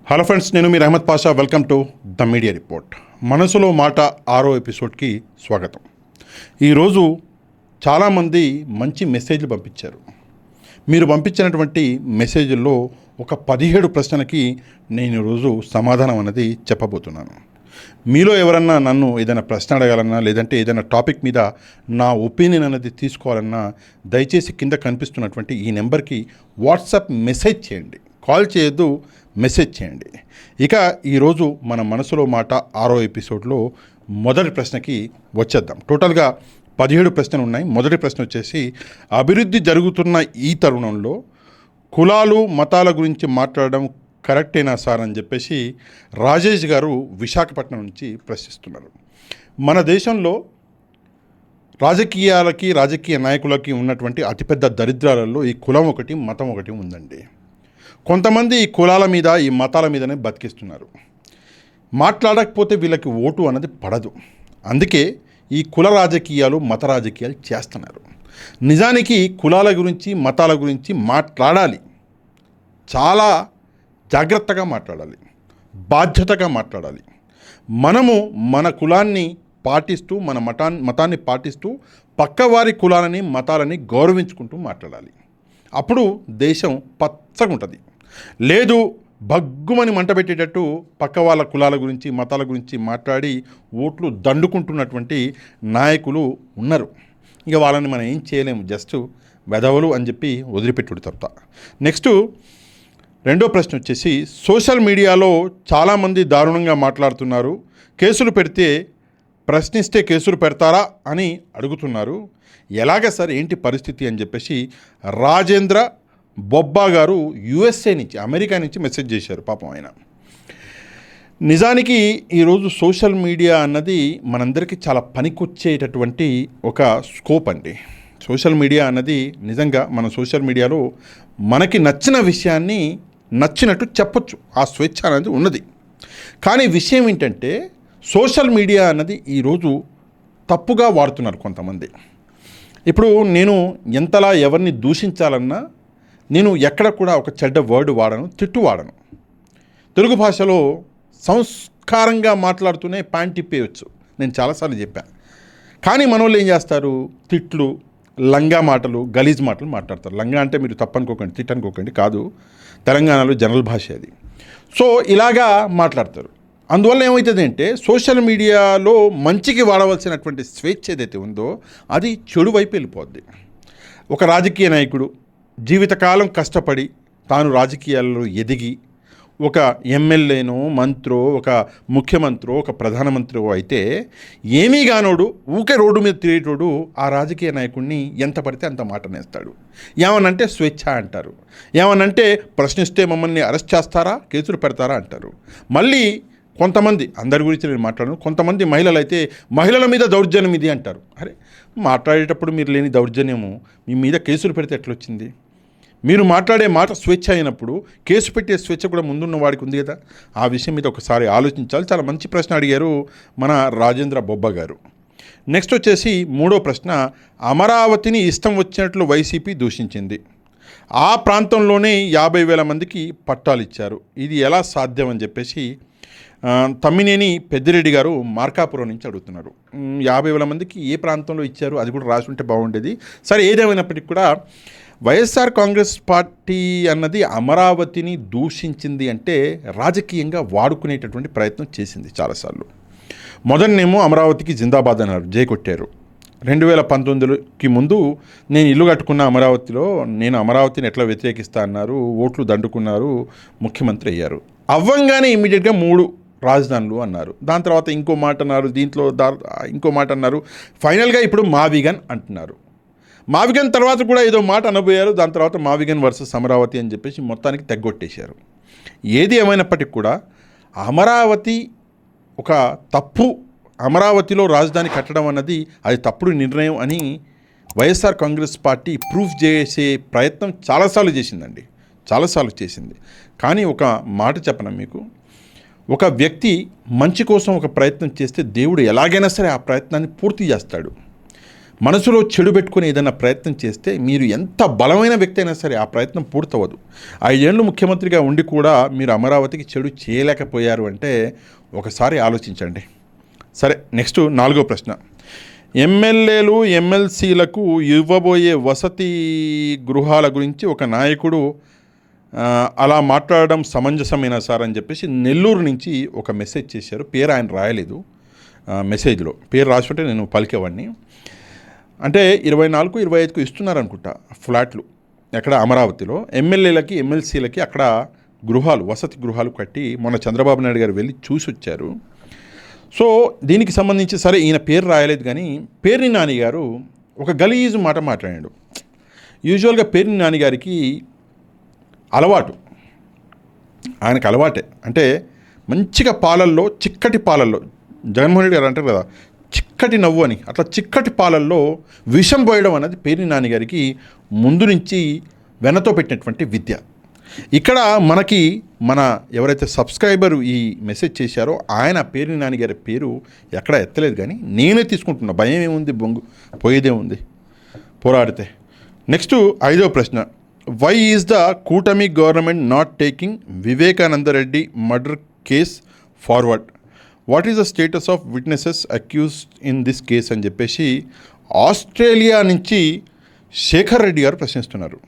Hello friends, నేను మీ Ahmed Pasha. Welcome to the media report. మనసులో మాట 6వ ఎపిసోడ్కి స్వాగతం. ఈరోజు చాలామంది మంచి మెసేజ్లు పంపించారు. మీరు పంపించినటువంటి మెసేజ్ల్లో ఒక 17 ప్రశ్నలకి నేను ఈరోజు సమాధానం అనేది చెప్పబోతున్నాను. మీలో ఎవరన్నా నన్ను ఏదైనా ప్రశ్న అడగాలన్నా, లేదంటే ఏదైనా టాపిక్ మీద నా ఒపీనియన్ అనేది తీసుకోవాలన్నా, దయచేసి కింద కనిపిస్తున్నటువంటి ఈ నెంబర్కి వాట్సాప్ మెసేజ్ చేయండి. కాల్ చేయొద్దు, మెసేజ్ చేయండి. ఇక ఈరోజు మన మనసులో మాట 6వ ఎపిసోడ్లో మొదటి ప్రశ్నకి వచ్చేద్దాం. టోటల్గా 17 ప్రశ్నలు ఉన్నాయి. మొదటి ప్రశ్న వచ్చేసి, అభివృద్ధి జరుగుతున్న ఈ తరుణంలో కులాలు మతాల గురించి మాట్లాడడం కరెక్టేనా సార్ అని చెప్పేసి రాజేష్ గారు విశాఖపట్నం నుంచి ప్రశ్నిస్తున్నారు. మన దేశంలో రాజకీయ నాయకులకి ఉన్నటువంటి అతిపెద్ద దరిద్రాలలో ఈ కులం ఒకటి, మతం ఒకటి ఉందండి. కొంతమంది ఈ కులాల మీద, ఈ మతాల మీదనే బతికిస్తున్నారు. మాట్లాడకపోతే వీళ్ళకి ఓటు అన్నది పడదు. అందుకే ఈ కుల రాజకీయాలు, మత రాజకీయాలు చేస్తున్నారు. నిజానికి కులాల గురించి, మతాల గురించి మాట్లాడాలి. చాలా జాగ్రత్తగా మాట్లాడాలి, బాధ్యతగా మాట్లాడాలి. మనము మన కులాన్ని పాటిస్తూ, మన మతాన్ని పాటిస్తూ, పక్కవారి కులాలని, మతాలని గౌరవించుకుంటూ మాట్లాడాలి. అప్పుడు దేశం పచ్చగా ఉంటుంది. లేదు, భగ్గుమని మంట పెట్టేటట్టు పక్క వాళ్ళ కులాల గురించి, మతాల గురించి మాట్లాడి ఓట్లు దండుకుంటున్నటువంటి నాయకులు ఉన్నారు. ఇక వాళ్ళని మనం ఏం చేయలేము, జస్ట్ వెధవలు అని చెప్పి వదిలిపెట్టుడు తప్ప. నెక్స్ట్ రెండో ప్రశ్న వచ్చేసి, సోషల్ మీడియాలో చాలామంది దారుణంగా మాట్లాడుతున్నారు. కేసులు పెడితే, ప్రశ్నిస్తే కేసులు పెడతారా అని అడుగుతున్నారు. ఎలాగ సార్, ఏంటి పరిస్థితి అని చెప్పేసి రాజేంద్ర బొబ్బా గారు యుఎస్ఏ నుంచి, అమెరికా నుంచి మెసేజ్ చేశారు. పాపం ఆయన. నిజానికి ఈరోజు సోషల్ మీడియా అన్నది మనందరికీ చాలా పనికొచ్చేటటువంటి ఒక స్కోప్ అండి. సోషల్ మీడియా అన్నది నిజంగా మన సోషల్ మీడియాలో మనకి నచ్చిన విషయాన్ని నచ్చినట్టు చెప్పొచ్చు. ఆ స్వేచ్ఛ అనేది ఉన్నది. కానీ విషయం ఏంటంటే, సోషల్ మీడియా అన్నది ఈరోజు తప్పుగా వాడుతున్నారు కొంతమంది. ఇప్పుడు నేను ఎంతలా ఎవరిని దూషించాలన్నా నేను ఎక్కడ కూడా ఒక చెడ్డ వర్డ్ వాడను, తిట్టు వాడను. తెలుగు భాషలో సంస్కారంగా మాట్లాడుతూనే ప్యాంట్ తిప్పేయచ్చు. నేను చాలాసార్లు చెప్పాను. కానీ మన వాళ్ళు ఏం చేస్తారు, తిట్లు, లంగా మాటలు, గలీజ్ మాటలు మాట్లాడతారు. లంగా అంటే మీరు తప్పనుకోకండి, తిట్టనుకోకండి, కాదు, తెలంగాణలో జనరల్ భాష అది. సో ఇలాగా మాట్లాడతారు. అందువల్ల ఏమవుతుంది అంటే, సోషల్ మీడియాలో మంచికి వాడవలసినటువంటి స్వేచ్ఛ ఏదైతే ఉందో అది చెడు వైపు వెళ్ళిపోద్ది. ఒక రాజకీయ నాయకుడు జీవితకాలం కష్టపడి తాను రాజకీయాల్లో ఎదిగి ఒక ఎమ్మెల్యేనో, మంత్రో, ఒక ముఖ్యమంత్రో, ఒక ప్రధానమంత్రో అయితే ఏమీ కానోడు, ఊకే రోడ్డు మీద తిరిగేటోడు ఆ రాజకీయ నాయకుడిని ఎంత పడితే అంత మాట నేస్తాడు. ఏమనంటే స్వేచ్ఛ అంటారు. ఏమనంటే ప్రశ్నిస్తే మమ్మల్ని అరెస్ట్ చేస్తారా, కేసులు పెడతారా అంటారు. మళ్ళీ కొంతమంది, అందరి గురించి నేను మాట్లాడను, కొంతమంది మహిళలు అయితే మహిళల మీద దౌర్జన్యం ఇది అంటారు. అరే, మాట్లాడేటప్పుడు మీరు లేని దౌర్జన్యము మీ మీద కేసులు పెడితే ఎట్లొచ్చింది? మీరు మాట్లాడే మాట స్వేచ్ఛ అయినప్పుడు కేసు పెట్టే స్వేచ్ఛ కూడా ముందున్న వాడికి ఉంది కదా. ఆ విషయం మీద ఒకసారి ఆలోచించాలి. చాలా మంచి ప్రశ్న అడిగారు మన రాజేంద్ర బొబ్బ గారు. నెక్స్ట్ వచ్చేసి మూడో ప్రశ్న, అమరావతిని ఇష్టం వచ్చినట్లు వైసీపీ దూషించింది. ఆ ప్రాంతంలోనే 50,000 మందికి పట్టాలు ఇచ్చారు. ఇది ఎలా సాధ్యం అని చెప్పేసి తమ్మినేని పెద్దిరెడ్డి గారు మార్కాపురం నుంచి అడుగుతున్నారు. 50,000 మందికి ఏ ప్రాంతంలో ఇచ్చారు, అది కూడా రాసి ఉంటే బాగుండేది. సరే, ఏదేమైనప్పటికీ కూడా వైఎస్ఆర్ కాంగ్రెస్ పార్టీ అన్నది అమరావతిని దూషించింది అంటే రాజకీయంగా వాడుకునేటటువంటి ప్రయత్నం చేసింది చాలాసార్లు. మొదటనేమో అమరావతికి జిందాబాద్ అన్నారు, జై కొట్టారు. 2019కి ముందు నేను ఇల్లు కట్టుకున్న అమరావతిలో, నేను అమరావతిని ఎట్లా వ్యతిరేకిస్తా అన్నారు, ఓట్లు దండుకున్నారు, ముఖ్యమంత్రి అయ్యారు. అవ్వంగానే ఇమ్మీడియట్గా 3 రాజధానులు అన్నారు. దాని తర్వాత ఇంకో మాట అన్నారు, దీంట్లో ఇంకో మాట అన్నారు. ఫైనల్గా ఇప్పుడు మావిగన్ అంటున్నారు. మావిగన్ తర్వాత కూడా ఏదో మాట అనబోయారు. దాని తర్వాత మావిగన్ వర్సెస్ అమరావతి అని చెప్పేసి మొత్తానికి తెగ్గొట్టేశారు. ఏది ఏమైనప్పటికీ కూడా అమరావతి ఒక తప్పు, అమరావతిలో రాజధాని కట్టడం అన్నది అది తప్పుడు నిర్ణయం అని వైఎస్ఆర్ కాంగ్రెస్ పార్టీ ప్రూఫ్ చేసే ప్రయత్నం చాలాసార్లు చేసిందండి, చాలాసార్లు చేసింది. కానీ ఒక మాట చెప్పనా మీకు, ఒక వ్యక్తి మంచి కోసం ఒక ప్రయత్నం చేస్తే దేవుడు ఎలాగైనా సరే ఆ ప్రయత్నాన్ని పూర్తి చేస్తాడు. మనసులో చెడు పెట్టుకుని ఏదైనా ప్రయత్నం చేస్తే మీరు ఎంత బలమైన వ్యక్తి అయినా సరే ఆ ప్రయత్నం పూర్తవదు. 5 ఏళ్ళు ముఖ్యమంత్రిగా ఉండి కూడా మీరు అమరావతికి చెడు చేయలేకపోయారు అంటే ఒకసారి ఆలోచించండి. సరే, నెక్స్ట్ 4వ ప్రశ్న. ఎమ్మెల్యేలు ఎమ్మెల్సీలకు ఇవ్వబోయే వసతి గృహాల గురించి ఒక నాయకుడు అలా మాట్లాడడం సమంజసమైన సార్ అని చెప్పేసి నెల్లూరు నుంచి ఒక మెసేజ్ చేశారు. పేరు ఆయన రాయలేదు, మెసేజ్లో పేరు రాసుంటే నేను పలికేవాడిని. అంటే 24, 25కు ఇస్తున్నారనుకుంటా ఫ్లాట్లు ఎక్కడ అమరావతిలో ఎమ్మెల్యేలకి ఎమ్మెల్సీలకి అక్కడ గృహాలు, వసతి గృహాలు కట్టి మొన్న చంద్రబాబు నాయుడు గారు వెళ్ళి చూసి వచ్చారు. సో దీనికి సంబంధించి సరే ఈయన పేరు రాయలేదు, కానీ పేర్ని నాని గారు ఒక గలీజు మాట మాట్లాడాడు. యూజువల్గా పేర్ని నాని గారికి అలవాటు, ఆయనకు అలవాటే అంటే మంచిగా పాలల్లో, చిక్కటి పాలల్లో, జగన్మోహన్ రెడ్డి గారు అంటారు కదా చిక్కటి నవ్వు అని, అట్లా చిక్కటి పాలల్లో విషం పోయడం అనేది పేర్ని నాని గారికి ముందు నుంచి వెనతో పెట్టినటువంటి విద్య. ఇక్కడ మనకి ఎవరైతే సబ్స్క్రైబరు ఈ మెసేజ్ చేశారో ఆయన పేర్ని నాని గారి పేరు ఎక్కడ ఎత్తలేదు, కానీ నేనే తీసుకుంటున్నా. భయం ఏముంది, బొంగు పోయేదే ఉంది పోరాడితే. నెక్స్ట్ 5వ ప్రశ్న. వై ఈజ్ ద కూటమి government not taking Vivekananda Reddy murder case forward? What is the status of witnesses accused in this case అని చెప్పేసి ఆస్ట్రేలియా నుంచి శేఖర్ రెడ్డి గారు ప్రశ్నిస్తున్నారు.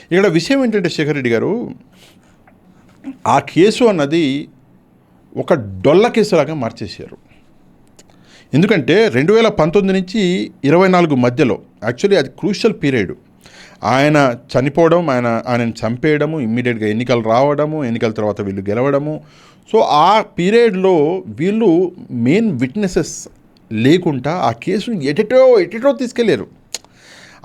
ఇక్కడ విషయం ఏంటంటే శేఖర్ రెడ్డి గారు, ఆ కేసు అన్నది ఒక డొల్ల కేసులాగా మార్చేశారు. ఎందుకంటే 2019 నుంచి 24 మధ్యలో యాక్చువల్లీ అది క్రూషియల్ పీరియడ్. ఆయన చనిపోవడం, ఆయనను చంపేయడము, ఇమ్మీడియట్గా ఎన్నికలు రావడము, ఎన్నికల తర్వాత వీళ్ళు గెలవడము. సో ఆ పీరియడ్లో వీళ్ళు మెయిన్ విట్నెసెస్ లేకుండా ఆ కేసును ఎటెటో తీసుకెళ్ళారు.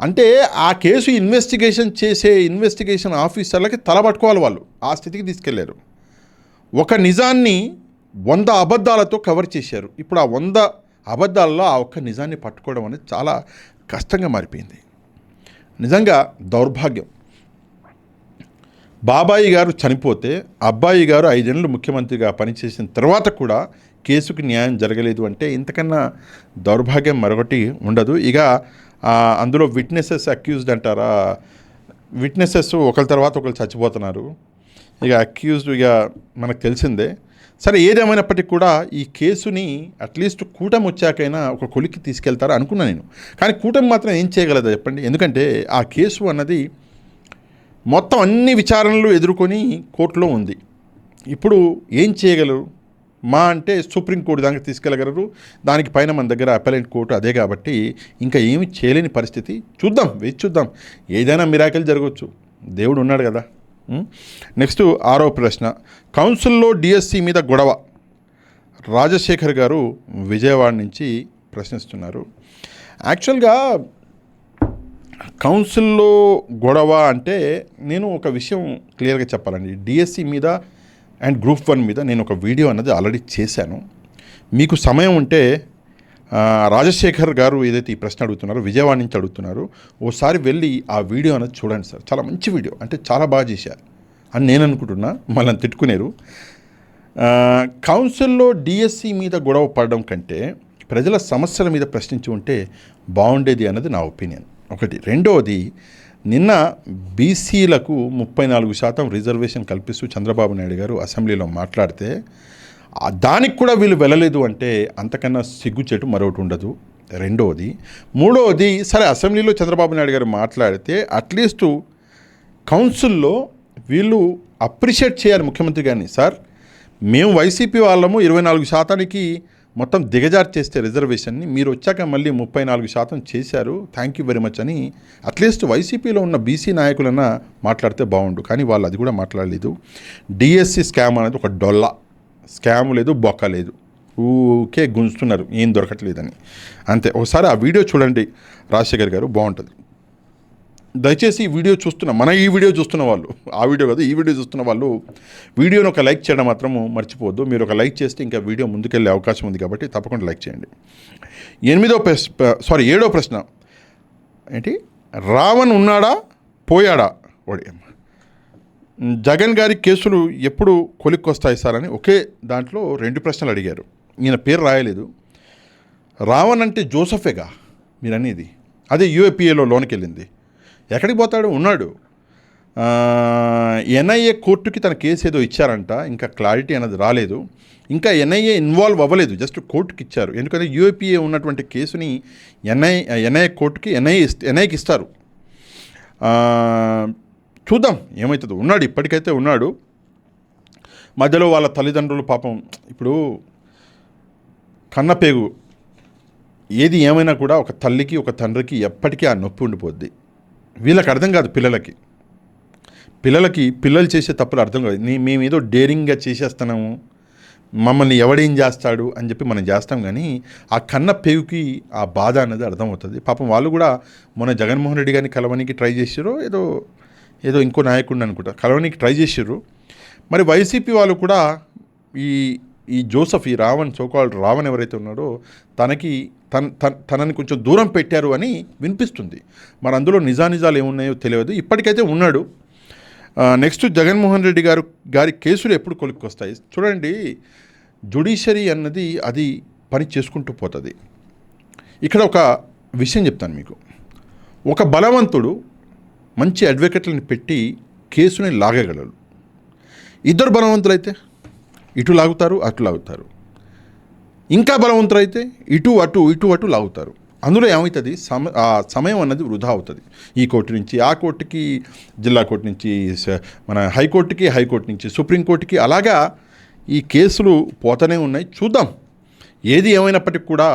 అంటే ఆ కేసు ఇన్వెస్టిగేషన్ ఆఫీసర్లకి తలబట్టుకోవాలి, వాళ్ళు ఆ స్థితికి తీసుకెళ్లారు. ఒక నిజాన్ని 100 అబద్ధాలతో కవర్ చేశారు. ఇప్పుడు ఆ 100 అబద్ధాలలో ఆ ఒక్క నిజాన్ని పట్టుకోవడం అనేది చాలా కష్టంగా మారిపోయింది. నిజంగా దౌర్భాగ్యం. బాబాయి గారు చనిపోతే అబ్బాయి గారు 5 ఏళ్ళు ముఖ్యమంత్రిగా పనిచేసిన తర్వాత కూడా కేసుకు న్యాయం జరగలేదు అంటే ఇంతకన్నా దౌర్భాగ్యం మరొకటి ఉండదు. ఇక అందులో విట్నెసెస్ అక్యూజ్డ్ అంటారా, విట్నెసెస్ ఒకరి తర్వాత ఒకరు చచ్చిపోతున్నారు. ఇక అక్యూజ్డ్ ఇక మనకు తెలిసిందే. సరే, ఏదేమైనప్పటికీ కూడా ఈ కేసుని అట్లీస్ట్ కూటమి వచ్చాకైనా ఒక కొలిక్కి తీసుకెళ్తారా అనుకున్నా నేను. కానీ కూటమి మాత్రం ఏం చేయగలదా చెప్పండి? ఎందుకంటే ఆ కేసు అన్నది మొత్తం అన్ని విచారణలు ఎదుర్కొని కోర్టులో ఉంది. ఇప్పుడు ఏం చేయగలరు? అంటే సుప్రీంకోర్టు దానికి తీసుకెళ్ళగలరు. దానికి పైన మన దగ్గర అపెలెంట్ కోర్టు అదే కాబట్టి ఇంకా ఏమి చేయలేని పరిస్థితి. చూద్దాం, వేచి చూద్దాం. ఏదైనా మిరాకిల్ జరగవచ్చు, దేవుడు ఉన్నాడు కదా. నెక్స్ట్ 6వ ప్రశ్న. కౌన్సిల్లో డిఎస్సి మీద గొడవ. రాజశేఖర్ గారు విజయవాడ నుంచి ప్రశ్నిస్తున్నారు. యాక్చువల్గా కౌన్సిల్లో గొడవ అంటే నేను ఒక విషయం క్లియర్గా చెప్పాలండి. డిఎస్సి మీద అండ్ గ్రూప్ 1 మీద నేను ఒక వీడియో అన్నది ఆల్రెడీ చేశాను. మీకు సమయం ఉంటే రాజశేఖర్ గారు ఏదైతే ఈ ప్రశ్న అడుగుతున్నారో, విజయవాడ నుంచి అడుగుతున్నారు, ఓసారి వెళ్ళి ఆ వీడియో అన్నది చూడండి సార్. చాలా మంచి వీడియో, అంటే చాలా బాగా చేశారు అని నేను అనుకుంటున్నా. మళ్ళీ తిట్టుకునేరు. కౌన్సిల్లో డిఎస్సి మీద గొడవ పడడం కంటే ప్రజల సమస్యల మీద ప్రశ్నించి ఉంటే బాగుండేది అన్నది నా ఒపీనియన్. ఒకటి. రెండవది, నిన్న బీసీలకు 34% రిజర్వేషన్ కల్పిస్తూ చంద్రబాబు నాయుడు గారు అసెంబ్లీలో మాట్లాడితే దానికి కూడా వీళ్ళు వెళ్ళలేదు అంటే అంతకన్నా సిగ్గుచేటు మరొకటి ఉండదు. రెండవది. మూడవది, సరే అసెంబ్లీలో చంద్రబాబు నాయుడు గారు మాట్లాడితే అట్లీస్ట్ కౌన్సిల్లో వీళ్ళు అప్రిషియేట్ చేయాలి ముఖ్యమంత్రి గారిని. సార్, మేము వైసీపీ వాళ్ళము 24%కి మొత్తం దిగజారు చేస్తే రిజర్వేషన్ని మీరు వచ్చాక మళ్ళీ 34% చేశారు, థ్యాంక్ యూ వెరీ మచ్ అని అట్లీస్ట్ వైసీపీలో ఉన్న బీసీ నాయకులన్నా మాట్లాడితే బాగుండు. కానీ వాళ్ళు అది కూడా మాట్లాడలేదు. డిఎస్సి స్కామ్ అనేది ఒక డొల్ల స్కామ్, లేదు బొక్క లేదు, ఊకే గుంజుతున్నారు ఏం దొరకట్లేదని అంతే. ఒకసారి ఆ వీడియో చూడండి రాజశేఖర్ గారు, బాగుంటుంది. దయచేసి ఈ వీడియో ఈ వీడియో చూస్తున్న వాళ్ళు, ఆ వీడియో కాదు, ఈ వీడియో చూస్తున్న వాళ్ళు వీడియోని ఒక లైక్ చేయడం మాత్రము మర్చిపోవద్దు. మీరు ఒక లైక్ చేస్తే ఇంకా వీడియో ముందుకెళ్ళే అవకాశం ఉంది కాబట్టి తప్పకుండా లైక్ చేయండి. 7వ ప్రశ్న ఏంటి? రావణ్ ఉన్నాడా పోయాడా? జగన్ గారి కేసులు ఎప్పుడు కొలిక్కొస్తాయి సార్ అని ఒకే దాంట్లో 2 ప్రశ్నలు అడిగారు. ఈయన పేరు రాయలేదు. రావణ్ అంటే జోసఫేగా, మీరు అనేది. అదే యూఏపీఏలో లోనికి వెళ్ళింది. ఎక్కడికి పోతాడు? ఉన్నాడు. ఎన్ఐఏ కోర్టుకి తన కేసు ఏదో ఇచ్చారంట, ఇంకా క్లారిటీ అనేది రాలేదు. ఇంకా ఎన్ఐఏ ఇన్వాల్వ్ అవ్వలేదు, జస్ట్ కోర్టుకి ఇచ్చారు. ఎందుకంటే యూఏపీఏ ఉన్నటువంటి కేసుని ఎన్ఐఏ కోర్టుకి ఎన్ఐకి ఇస్తారు. చూద్దాం ఏమవుతుందో. ఉన్నాడు, ఇప్పటికైతే ఉన్నాడు. మధ్యలో వాళ్ళ తల్లిదండ్రులు పాపం, ఇప్పుడు కన్నపేగు ఏది ఏమైనా కూడా ఒక తల్లికి ఒక తండ్రికి ఎప్పటికీ ఆ నొప్పి ఉండిపోద్ది. వీళ్ళకి అర్థం కాదు, పిల్లలు చేసే తప్పులు అర్థం కాదు. మేము ఏదో డేరింగ్గా చేసేస్తున్నాము, మమ్మల్ని ఎవడేం చేస్తాడు అని చెప్పి మనం చేస్తాం, కానీ ఆ కన్న పేగుకి ఆ బాధ అనేది అర్థమవుతుంది. పాపం వాళ్ళు కూడా మొన్న జగన్మోహన్ రెడ్డి గారిని కలవనికి ట్రై చేసారు, ఏదో ఇంకో నాయకుడిని అనుకుంటా కలవనికి ట్రై చేసారు. మరి వైసీపీ వాళ్ళు కూడా ఈ జోసఫ్, ఈ రావణ్ ఎవరైతే ఉన్నాడో తనని కొంచెం దూరం పెట్టారు అని వినిపిస్తుంది. మరి అందులో నిజానిజాలు ఏమున్నాయో తెలియదు. ఇప్పటికైతే ఉన్నాడు. నెక్స్ట్ జగన్మోహన్ రెడ్డి గారి కేసులు ఎప్పుడు కొలిక్కి వస్తాయి చూడండి. జ్యుడిషియరీ అన్నది అది పని చేసుకుంటూ పోతుంది. ఇక్కడ ఒక విషయం చెప్తాను మీకు. ఒక బలవంతుడు మంచి అడ్వకేట్లను పెట్టి కేసుని లాగగలరు. ఇద్దరు బలవంతులైతే ఇటు లాగుతారు, అటు లాగుతారు. ఇంకా బలవంతులైతే ఇటు అటు లాగుతారు. అందులో ఏమవుతుంది, సమయం అన్నది వృధా అవుతుంది. ఈ కోర్టు నుంచి ఆ కోర్టుకి, జిల్లా కోర్టు నుంచి మన హైకోర్టు నుంచి సుప్రీంకోర్టుకి, అలాగా ఈ కేసులు పోతూనే ఉన్నాయి. చూద్దాం. ఏది ఏమైనప్పటికీ కూడా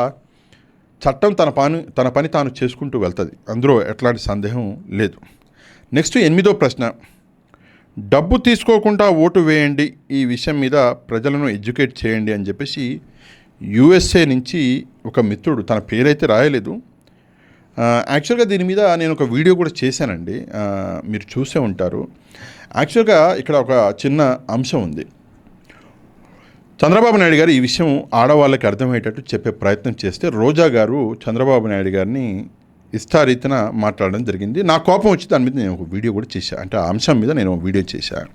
చట్టం తన పని తాను చేసుకుంటూ వెళ్తుంది. అందులో ఎట్లాంటి సందేహం లేదు. నెక్స్ట్ 8వ ప్రశ్న, డబ్బు తీసుకోకుండా ఓటు వేయండి, ఈ విషయం మీద ప్రజలను ఎడ్యుకేట్ చేయండి అని చెప్పేసి యుఎస్ఏ నుంచి ఒక మిత్రుడు, తన పేరైతే రాయలేదు. యాక్చువల్గా దీని మీద నేను ఒక వీడియో కూడా చేశానండి, మీరు చూసే ఉంటారు. యాక్చువల్గా ఇక్కడ ఒక చిన్న అంశం ఉంది. చంద్రబాబు నాయుడు గారు ఈ విషయం ఆడవాళ్ళకి అర్థమయ్యేటట్టు చెప్పే ప్రయత్నం చేస్తే, రోజా గారు చంద్రబాబు నాయుడు గారిని ఇష్టారీతిన మాట్లాడడం జరిగింది. నా కోపం వచ్చి దాని మీద నేను ఒక వీడియో కూడా చేశాను. అంటే ఆ అంశం మీద నేను వీడియో చేశాను.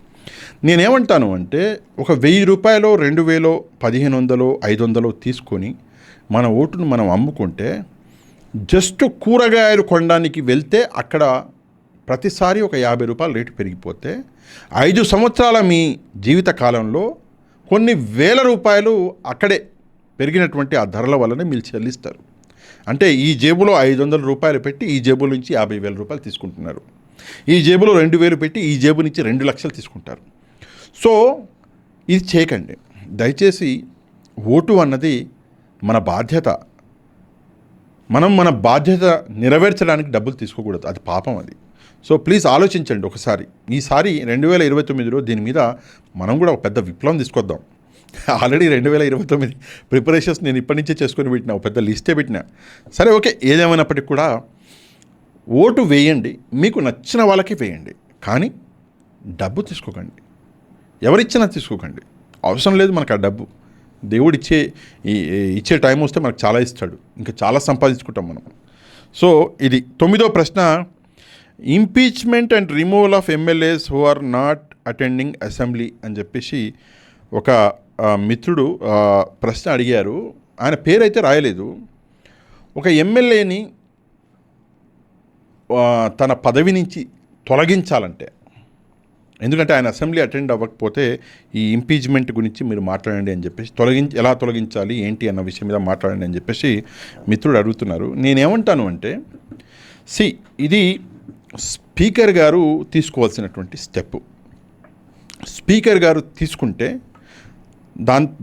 నేనేమంటాను అంటే, ఒక 1000 రూపాయలు, 2000, 1500, 500 తీసుకొని మన ఓటును మనం అమ్ముకుంటే, జస్ట్ కూరగాయలు కొనడానికి వెళ్తే అక్కడ ప్రతిసారి ఒక 50 రూపాయలు రేటు పెరిగిపోతే 5 సంవత్సరాల మీ జీవిత కాలంలో కొన్ని వేల రూపాయలు అక్కడే పెరిగినటువంటి ఆ ధరల వల్లనే మీరు చెల్లిస్తారు. అంటే ఈ జేబులో 500 రూపాయలు పెట్టి ఈ జేబుల నుంచి 50,000 రూపాయలు తీసుకుంటున్నారు. ఈ జేబులో 2,000 పెట్టి ఈ జేబు నుంచి 2 లక్షలు తీసుకుంటారు. సో ఇది చేయకండి దయచేసి. ఓటు అన్నది మన బాధ్యత. మన బాధ్యత నెరవేర్చడానికి డబ్బులు తీసుకోకూడదు, అది పాపం అది. సో ప్లీజ్ ఆలోచించండి ఒకసారి. ఈసారి 2029లో దీని మీద మనం కూడా ఒక పెద్ద విప్లవం తీసుకొద్దాం. ఆల్రెడీ 2029 ప్రిపరేషన్స్ నేను ఇప్పటి నుంచే చేసుకొని పెట్టినా, ఒక పెద్ద లిస్టే పెట్టినా. సరే ఓకే, ఏదేమైనప్పటికీ కూడా ఓటు వేయండి, మీకు నచ్చిన వాళ్ళకి వేయండి, కానీ డబ్బు తీసుకోకండి. ఎవరిచ్చినా తీసుకోకండి, అవసరం లేదు మనకు ఆ డబ్బు. దేవుడు ఇచ్చే టైం వస్తే మనకు చాలా ఇస్తాడు, ఇంకా చాలా సంపాదించుకుంటాం మనం. సో ఇది 9వ ప్రశ్న, impeachment and removal of MLAs who are not attending assembly అని చెప్పేసి ఒక మిత్రుడు ప్రశ్న అడిగారు. ఆయన పేరైతే రాయలేదు. ఒక ఎమ్మెల్యేని తన పదవి నుంచి తొలగించాలంటే, ఎందుకంటే ఆయన అసెంబ్లీ అటెండ్ అవ్వకపోతే ఈ ఇంపీచ్మెంట్ గురించి మీరు మాట్లాడండి అని చెప్పేసి, ఎలా తొలగించాలి ఏంటి అన్న విషయం మీద మాట్లాడండి అని చెప్పేసి మిత్రుడు అడుగుతున్నారు. నేనేమంటాను అంటే, ఇది స్పీకర్ గారు తీసుకోవాల్సినటువంటి స్టెప్. స్పీకర్ గారు తీసుకుంటే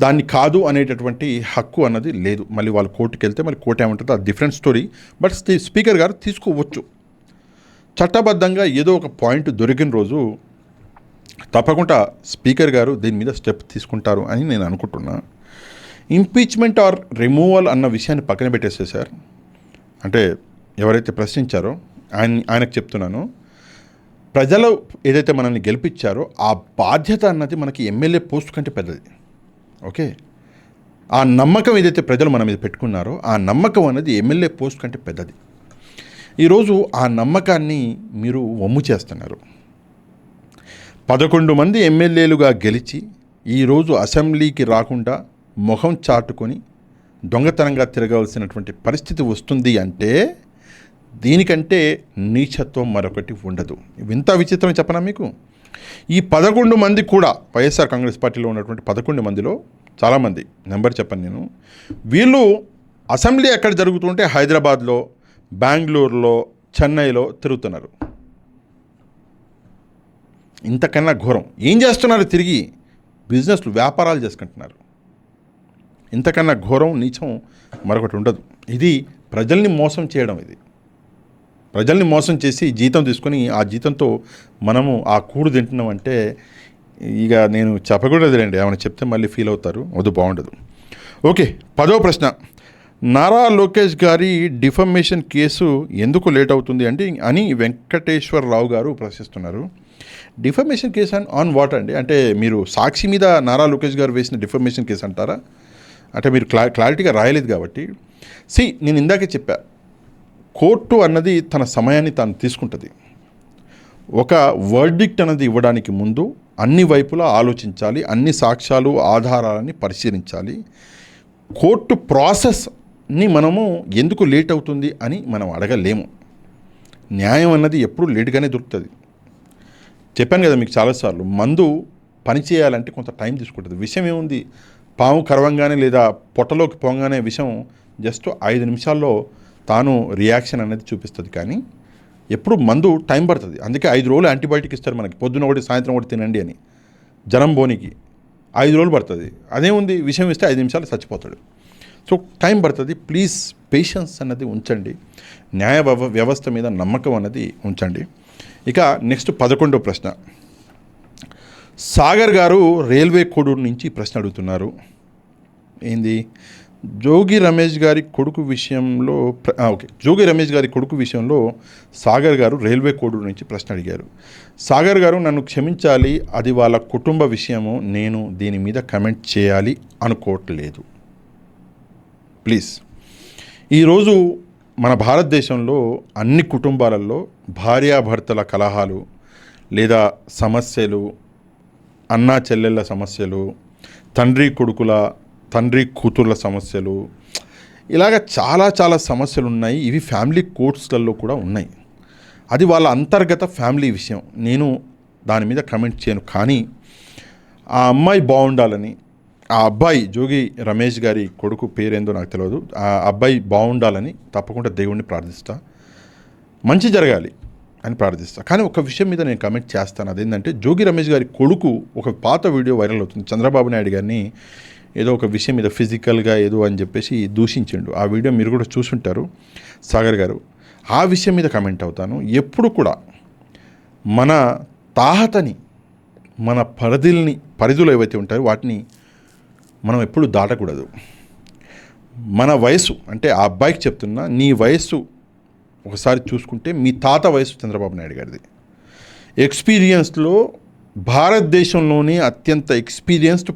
దాన్ని కాదు అనేటటువంటి హక్కు అన్నది లేదు. మళ్ళీ వాళ్ళు కోర్టుకు వెళ్తే మళ్ళీ కోర్టు ఏమంటుందో అది డిఫరెంట్ స్టోరీ. బట్ స్పీకర్ గారు తీసుకోవచ్చు. చట్టబద్ధంగా ఏదో ఒక పాయింట్ దొరికిన రోజు తప్పకుండా స్పీకర్ గారు దీని మీద స్టెప్ తీసుకుంటారు అని నేను అనుకుంటున్నా. ఇంపీచ్మెంట్ ఆర్ రిమూవల్ అన్న విషయాన్ని పక్కన పెట్టేసేసారు. అంటే ఎవరైతే ప్రశ్నించారో ఆయనకు చెప్తున్నాను, ప్రజలు ఏదైతే మనల్ని గెలిపించారో ఆ బాధ్యత అన్నది మనకి ఎమ్మెల్యే పోస్ట్ కంటే పెద్దది. ఓకే, ఆ నమ్మకం ఏదైతే ప్రజలు మన మీద పెట్టుకున్నారో ఆ నమ్మకం అనేది ఎమ్మెల్యే పోస్ట్ కంటే పెద్దది. ఈరోజు ఆ నమ్మకాన్ని మీరు వమ్ము చేస్తున్నారు. 11 మంది ఎమ్మెల్యేలుగా గెలిచి ఈరోజు అసెంబ్లీకి రాకుండా ముఖం చాటుకొని దొంగతనంగా తిరగవలసినటువంటి పరిస్థితి వస్తుంది అంటే దీనికంటే నీచత్వం మరొకటి ఉండదు. వింత విచిత్రం చెప్పనా మీకు? ఈ 11 మంది కూడా వైఎస్ఆర్ కాంగ్రెస్ పార్టీలో ఉన్నటువంటి 11 మందిలో చాలామంది, నెంబర్ చెప్పను నేను, వీళ్ళు అసెంబ్లీ ఎక్కడ జరుగుతుంటే హైదరాబాద్లో, బెంగళూరులో, చెన్నైలో తిరుగుతున్నారు. ఇంతకన్నా ఘోరం ఏం చేస్తున్నారు? తిరిగి బిజినెస్లు, వ్యాపారాలు చేసుకుంటున్నారు. ఇంతకన్నా ఘోరం, నీచం మరొకటి ఉండదు. ఇది ప్రజల్ని మోసం చేయడం. ఇది ప్రజల్ని మోసం చేసి జీతం తీసుకొని ఆ జీతంతో మనము ఆ కూడు తింటున్నామంటే ఇక నేను చెప్పకూడదు రండి, ఏమైనా చెప్తే మళ్ళీ ఫీల్ అవుతారు, వద్దు, బాగుండదు. ఓకే, 10వ ప్రశ్న. నారా లోకేష్ గారి డిఫమేషన్ కేసు ఎందుకు లేట్ అవుతుంది అని వెంకటేశ్వరరావు గారు ప్రశ్నిస్తున్నారు. డిఫమేషన్ కేసు ఆన్ వాట్ అండి? అంటే మీరు సాక్షి మీద నారా లోకేష్ గారు వేసిన డిఫమేషన్ కేసు అంటారా? అంటే మీరు క్లారిటీగా రాయలేదు కాబట్టి. నేను ఇందాకే చెప్పా, కోర్టు అన్నది తన సమయాన్ని తాను తీసుకుంటుంది. ఒక వర్డిక్ట్ అన్నది ఇవ్వడానికి ముందు అన్ని వైపులా ఆలోచించాలి, అన్ని సాక్ష్యాలు, ఆధారాలని పరిశీలించాలి. కోర్టు ప్రాసెస్ని మనము ఎందుకు లేట్ అవుతుంది అని మనం అడగలేము. న్యాయం అన్నది ఎప్పుడు లేటుగానే దొరుకుతుంది. చెప్పాను కదా మీకు చాలాసార్లు, మందు పని చేయాలంటే కొంత టైం తీసుకుంటుంది. విషయం ఏముంది? పాము కరవంగానే లేదా పొట్టలోకి పోగానే విషయం జస్ట్ 5 నిమిషాల్లో తాను రియాక్షన్ అనేది చూపిస్తుంది. కానీ ఎప్పుడు మందు టైం పడుతుంది. అందుకే 5 రోజులు యాంటీబయాటిక్ ఇస్తారు మనకి, పొద్దున ఒకటి సాయంత్రం ఒకటి తినండి అని. జనం బోనికి 5 రోజులు పడుతుంది. అదేముంది, విషయం ఇస్తే 5 నిమిషాలు చచ్చిపోతాడు. సో టైం పడుతుంది. ప్లీజ్ పేషెన్స్ అన్నది ఉంచండి, న్యాయ వ్యవస్థ మీద నమ్మకం అన్నది ఉంచండి. ఇక నెక్స్ట్ 11వ ప్రశ్న. సాగర్ గారు రైల్వే కోడూరు నుంచి ప్రశ్న అడుగుతున్నారు. ఏంది? జోగి రమేష్ గారి కొడుకు విషయంలో జోగి రమేష్ గారి కొడుకు విషయంలో సాగర్ గారు రైల్వే కోడూరు నుంచి ప్రశ్న అడిగారు. సాగర్ గారు, నన్ను క్షమించాలి, అది వాళ్ళ కుటుంబ విషయము, నేను దీని మీద కమెంట్ చేయాలి అనుకోవట్లేదు. ప్లీజ్. ఈరోజు మన భారతదేశంలో అన్ని కుటుంబాలలో భార్యాభర్తల కలహాలు లేదా సమస్యలు, అన్నా చెల్లెళ్ళ సమస్యలు, తండ్రి కూతుర్ల సమస్యలు, ఇలాగ చాలా చాలా సమస్యలు ఉన్నాయి. ఇవి ఫ్యామిలీ కోర్ట్స్లలో కూడా ఉన్నాయి. అది వాళ్ళ అంతర్గత ఫ్యామిలీ విషయం, నేను దాని మీద కమెంట్ చేయను. కానీ ఆ అమ్మాయి బాగుండాలని, ఆ అబ్బాయి జోగి రమేష్ గారి కొడుకు పేరేందో నాకు తెలియదు, ఆ అబ్బాయి బాగుండాలని తప్పకుండా దేవుణ్ణి ప్రార్థిస్తా, మంచి జరగాలి అని ప్రార్థిస్తా. కానీ ఒక విషయం మీద నేను కమెంట్ చేస్తాను. అదేంటంటే, జోగి రమేష్ గారి కొడుకు ఒక పాత వీడియో వైరల్ అవుతుంది. చంద్రబాబు నాయుడు గారిని ఏదో ఒక విషయం మీద ఫిజికల్గా ఏదో అని చెప్పేసి దూషించిండు. ఆ వీడియో మీరు కూడా చూసుంటారు సాగర్ గారు. ఆ విషయం మీద కమెంట్ అవుతాను. ఎప్పుడు కూడా మన తాహతని, మన పరిధులు ఏవైతే ఉంటాయో వాటిని మనం ఎప్పుడు దాటకూడదు. మన వయసు, అంటే ఆ అబ్బాయికి చెప్తున్నా, నీ వయస్సు ఒకసారి చూసుకుంటే మీ తాత వయసు చంద్రబాబు నాయుడు గారిది. ఎక్స్పీరియన్స్లో భారతదేశంలోని అత్యంత ఎక్స్పీరియన్స్డ్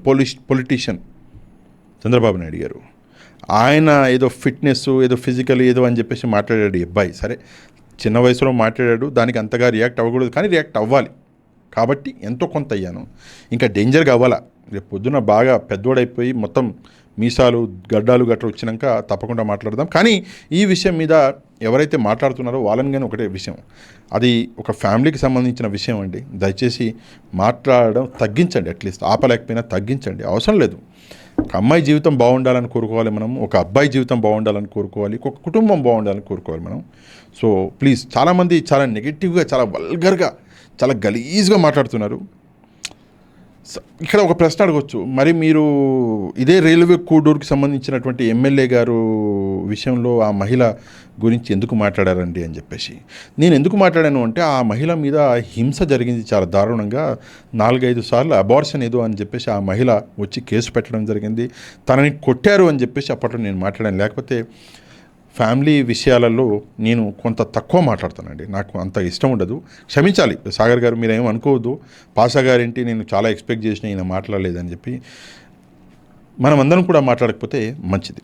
పొలిటీషియన్ చంద్రబాబు నాయుడు గారు. ఆయన ఏదో ఫిట్నెస్, ఏదో ఫిజికల్ ఏదో అని చెప్పేసి మాట్లాడాడు ఈ అబ్బాయి. సరే, చిన్న వయసులో మాట్లాడాడు, దానికి అంతగా రియాక్ట్ అవ్వకూడదు, కానీ రియాక్ట్ అవ్వాలి కాబట్టి ఎంతో కొంత అయ్యాను. ఇంకా డేంజర్గా అవ్వాలా. రేపు పొద్దున బాగా పెద్దోడైపోయి మొత్తం మీసాలు గడ్డాలు గట్రా వచ్చినాక తప్పకుండా మాట్లాడదాం. కానీ ఈ విషయం మీద ఎవరైతే మాట్లాడుతున్నారో వాళ్ళని కానీ ఒకటే విషయం, అది ఒక ఫ్యామిలీకి సంబంధించిన విషయం అండి. దయచేసి మాట్లాడడం తగ్గించండి, అట్లీస్ట్ ఆపలేకపోయినా తగ్గించండి. అవసరం లేదు. ఒక అమ్మాయి జీవితం బాగుండాలని కోరుకోవాలి మనం, ఒక అబ్బాయి జీవితం బాగుండాలని కోరుకోవాలి, ఒక కుటుంబం బాగుండాలని కోరుకోవాలి మనం. సో ప్లీజ్, చాలామంది చాలా నెగిటివ్గా, చాలా వల్గర్గా, చాలా గలీజ్గా మాట్లాడుతున్నారు. ఇక్కడ ఒక ప్రశ్న అడగవచ్చు, మరి మీరు ఇదే రైల్వే కోడూరుకి సంబంధించినటువంటి ఎమ్మెల్యే గారు విషయంలో ఆ మహిళ గురించి ఎందుకు మాట్లాడారండి అని చెప్పేసి. నేను ఎందుకు మాట్లాడాను అంటే, ఆ మహిళ మీద హింస జరిగింది చాలా దారుణంగా. 4-5 సార్లు అబార్షన్ ఏదో అని చెప్పేసి ఆ మహిళ వచ్చి కేసు పెట్టడం జరిగింది. తనని కొట్టారు అని చెప్పేసి అప్పట్లో నేను మాట్లాడాను. లేకపోతే ఫ్యామిలీ విషయాలలో నేను కొంత తక్కువ మాట్లాడతానండి, నాకు అంత ఇష్టం ఉండదు. క్షమించాలి సాగర్ గారు, మీరేం అనుకోవద్దు. పాషా గారేంటి, నేను చాలా ఎక్స్పెక్ట్ చేసిన ఈయన మాట్లాడలేదని చెప్పి. మనమందరం కూడా మాట్లాడకపోతే మంచిది.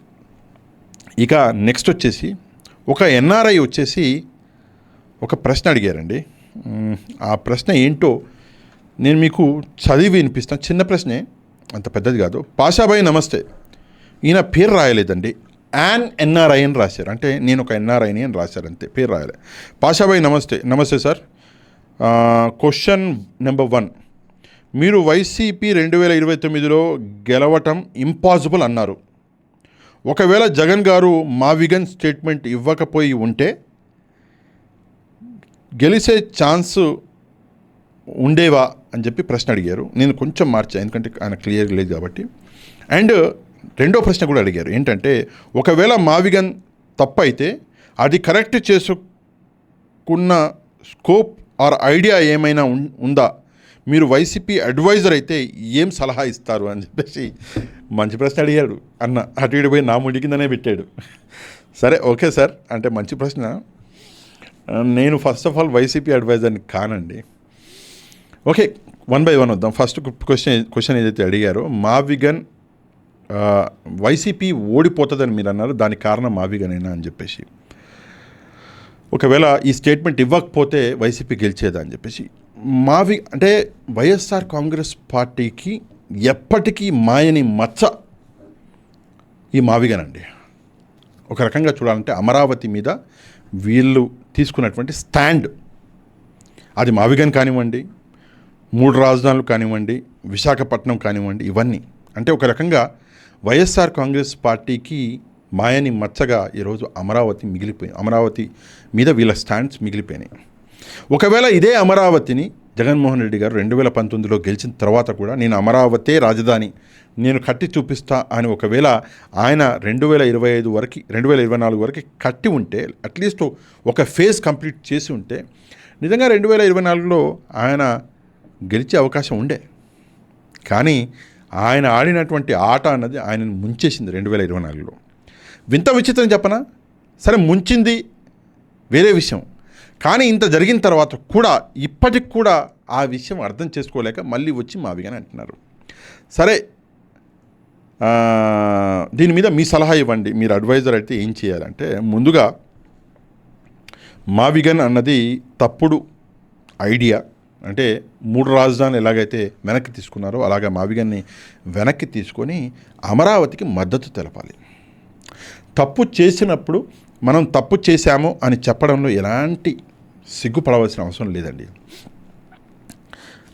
ఇక నెక్స్ట్ వచ్చేసి ఒక ఎన్ఆర్ఐ వచ్చేసి ఒక ప్రశ్న అడిగారండి. ఆ ప్రశ్న ఏంటో నేను మీకు చదివి వినిపిస్తాను. చిన్న ప్రశ్నే, అంత పెద్దది కాదు. పాషాభాయ్ నమస్తే, ఈయన పేరు రాయలేదండి, ఎన్ఆర్ఐ అని రాశారు. అంటే నేను ఒక ఎన్ఆర్ఐని అని రాశారు, అంతే, పేరు రాయలే. పాషాభాయ్ నమస్తే సార్. క్వశ్చన్ నెంబర్ 1, మీరు వైసీపీ 2029లో గెలవటం ఇంపాసిబుల్ అన్నారు. ఒకవేళ జగన్ గారు మా విగన్ స్టేట్మెంట్ ఇవ్వకపోయి ఉంటే గెలిచే ఛాన్స్ ఉండేవా అని చెప్పి ప్రశ్న అడిగారు. నేను కొంచెం మార్చాను, ఎందుకంటే ఆయన క్లియర్ లేదు కాబట్టి. అండ్ రెండో ప్రశ్న కూడా అడిగారు, ఏంటంటే ఒకవేళ మావిగన్ తప్పు అయితే అది కరెక్ట్ చేసుకున్న స్కోప్ ఆర్ ఐడియా ఏమైనా ఉందా, మీరు వైసీపీ అడ్వైజర్ అయితే ఏం సలహా ఇస్తారు అని చెప్పేసి మంచి ప్రశ్న అడిగాడు అన్న. అటు ఇటు పోయి నా ముడి కిందనే పెట్టాడు. సరే, ఓకే సార్, అంటే మంచి ప్రశ్న. నేను ఫస్ట్ ఆఫ్ ఆల్ వైసీపీ అడ్వైజర్ని కానండి. ఓకే, 1 by 1 వద్దాం. ఫస్ట్ క్వశ్చన్ ఏదైతే అడిగారో, మావిగన్ వైసీపీ ఓడిపోతుందని మీరు అన్నారు, దానికి కారణం మావిగనేనా అని చెప్పేసి. ఒకవేళ ఈ స్టేట్మెంట్ ఇవ్వకపోతే వైసీపీ గెలిచేదా అని చెప్పేసి. అంటే వైఎస్ఆర్ కాంగ్రెస్ పార్టీకి ఎప్పటికీ మాయని మచ్చ ఈ మావిగనండి. ఒక రకంగా చూడాలంటే అమరావతి మీద వీళ్ళు తీసుకున్నటువంటి స్టాండ్, అది మావిగన్ కానివ్వండి, 3 రాజధానులు కానివ్వండి, విశాఖపట్నం కానివ్వండి, ఇవన్నీ అంటే ఒక రకంగా వైఎస్ఆర్ కాంగ్రెస్ పార్టీకి మాయని మచ్చగా ఈరోజు అమరావతి మీద వీళ్ళ స్టాండ్స్ మిగిలిపోయినాయి. ఒకవేళ ఇదే అమరావతిని జగన్మోహన్ రెడ్డి గారు 2019లో గెలిచిన తర్వాత కూడా నేను అమరావతే రాజధాని, నేను కట్టి చూపిస్తా అని ఒకవేళ ఆయన 2025 వరకు 2024 వరకు కట్టి ఉంటే, అట్లీస్ట్ ఒక ఫేజ్ కంప్లీట్ చేసి ఉంటే నిజంగా 2024లో ఆయన గెలిచే అవకాశం ఉండే. కానీ ఆయన ఆడినటువంటి ఆట అన్నది ఆయనను ముంచేసింది 2024లో. వింత విచిత్రం చెప్పనా? సరే, ముంచింది వేరే విషయం, కానీ ఇంత జరిగిన తర్వాత కూడా ఇప్పటికి కూడా ఆ విషయం అర్థం చేసుకోలేక మళ్ళీ వచ్చి మావిగన్ అంటున్నారు. సరే, దీని మీద మీ సలహా ఇవ్వండి, మీరు అడ్వైజర్ అయితే ఏం చేయాలంటే, ముందుగా మావిగన్ అన్నది తప్పుడు ఐడియా. అంటే 3 రాజధానులు ఎలాగైతే వెనక్కి తీసుకున్నారో అలాగా మావిగన్ని వెనక్కి తీసుకొని అమరావతికి మద్దతు తెలపాలి. తప్పు చేసినప్పుడు మనం తప్పు చేశాము అని చెప్పడంలో ఎలాంటి సిగ్గుపడవలసిన అవసరం లేదండి.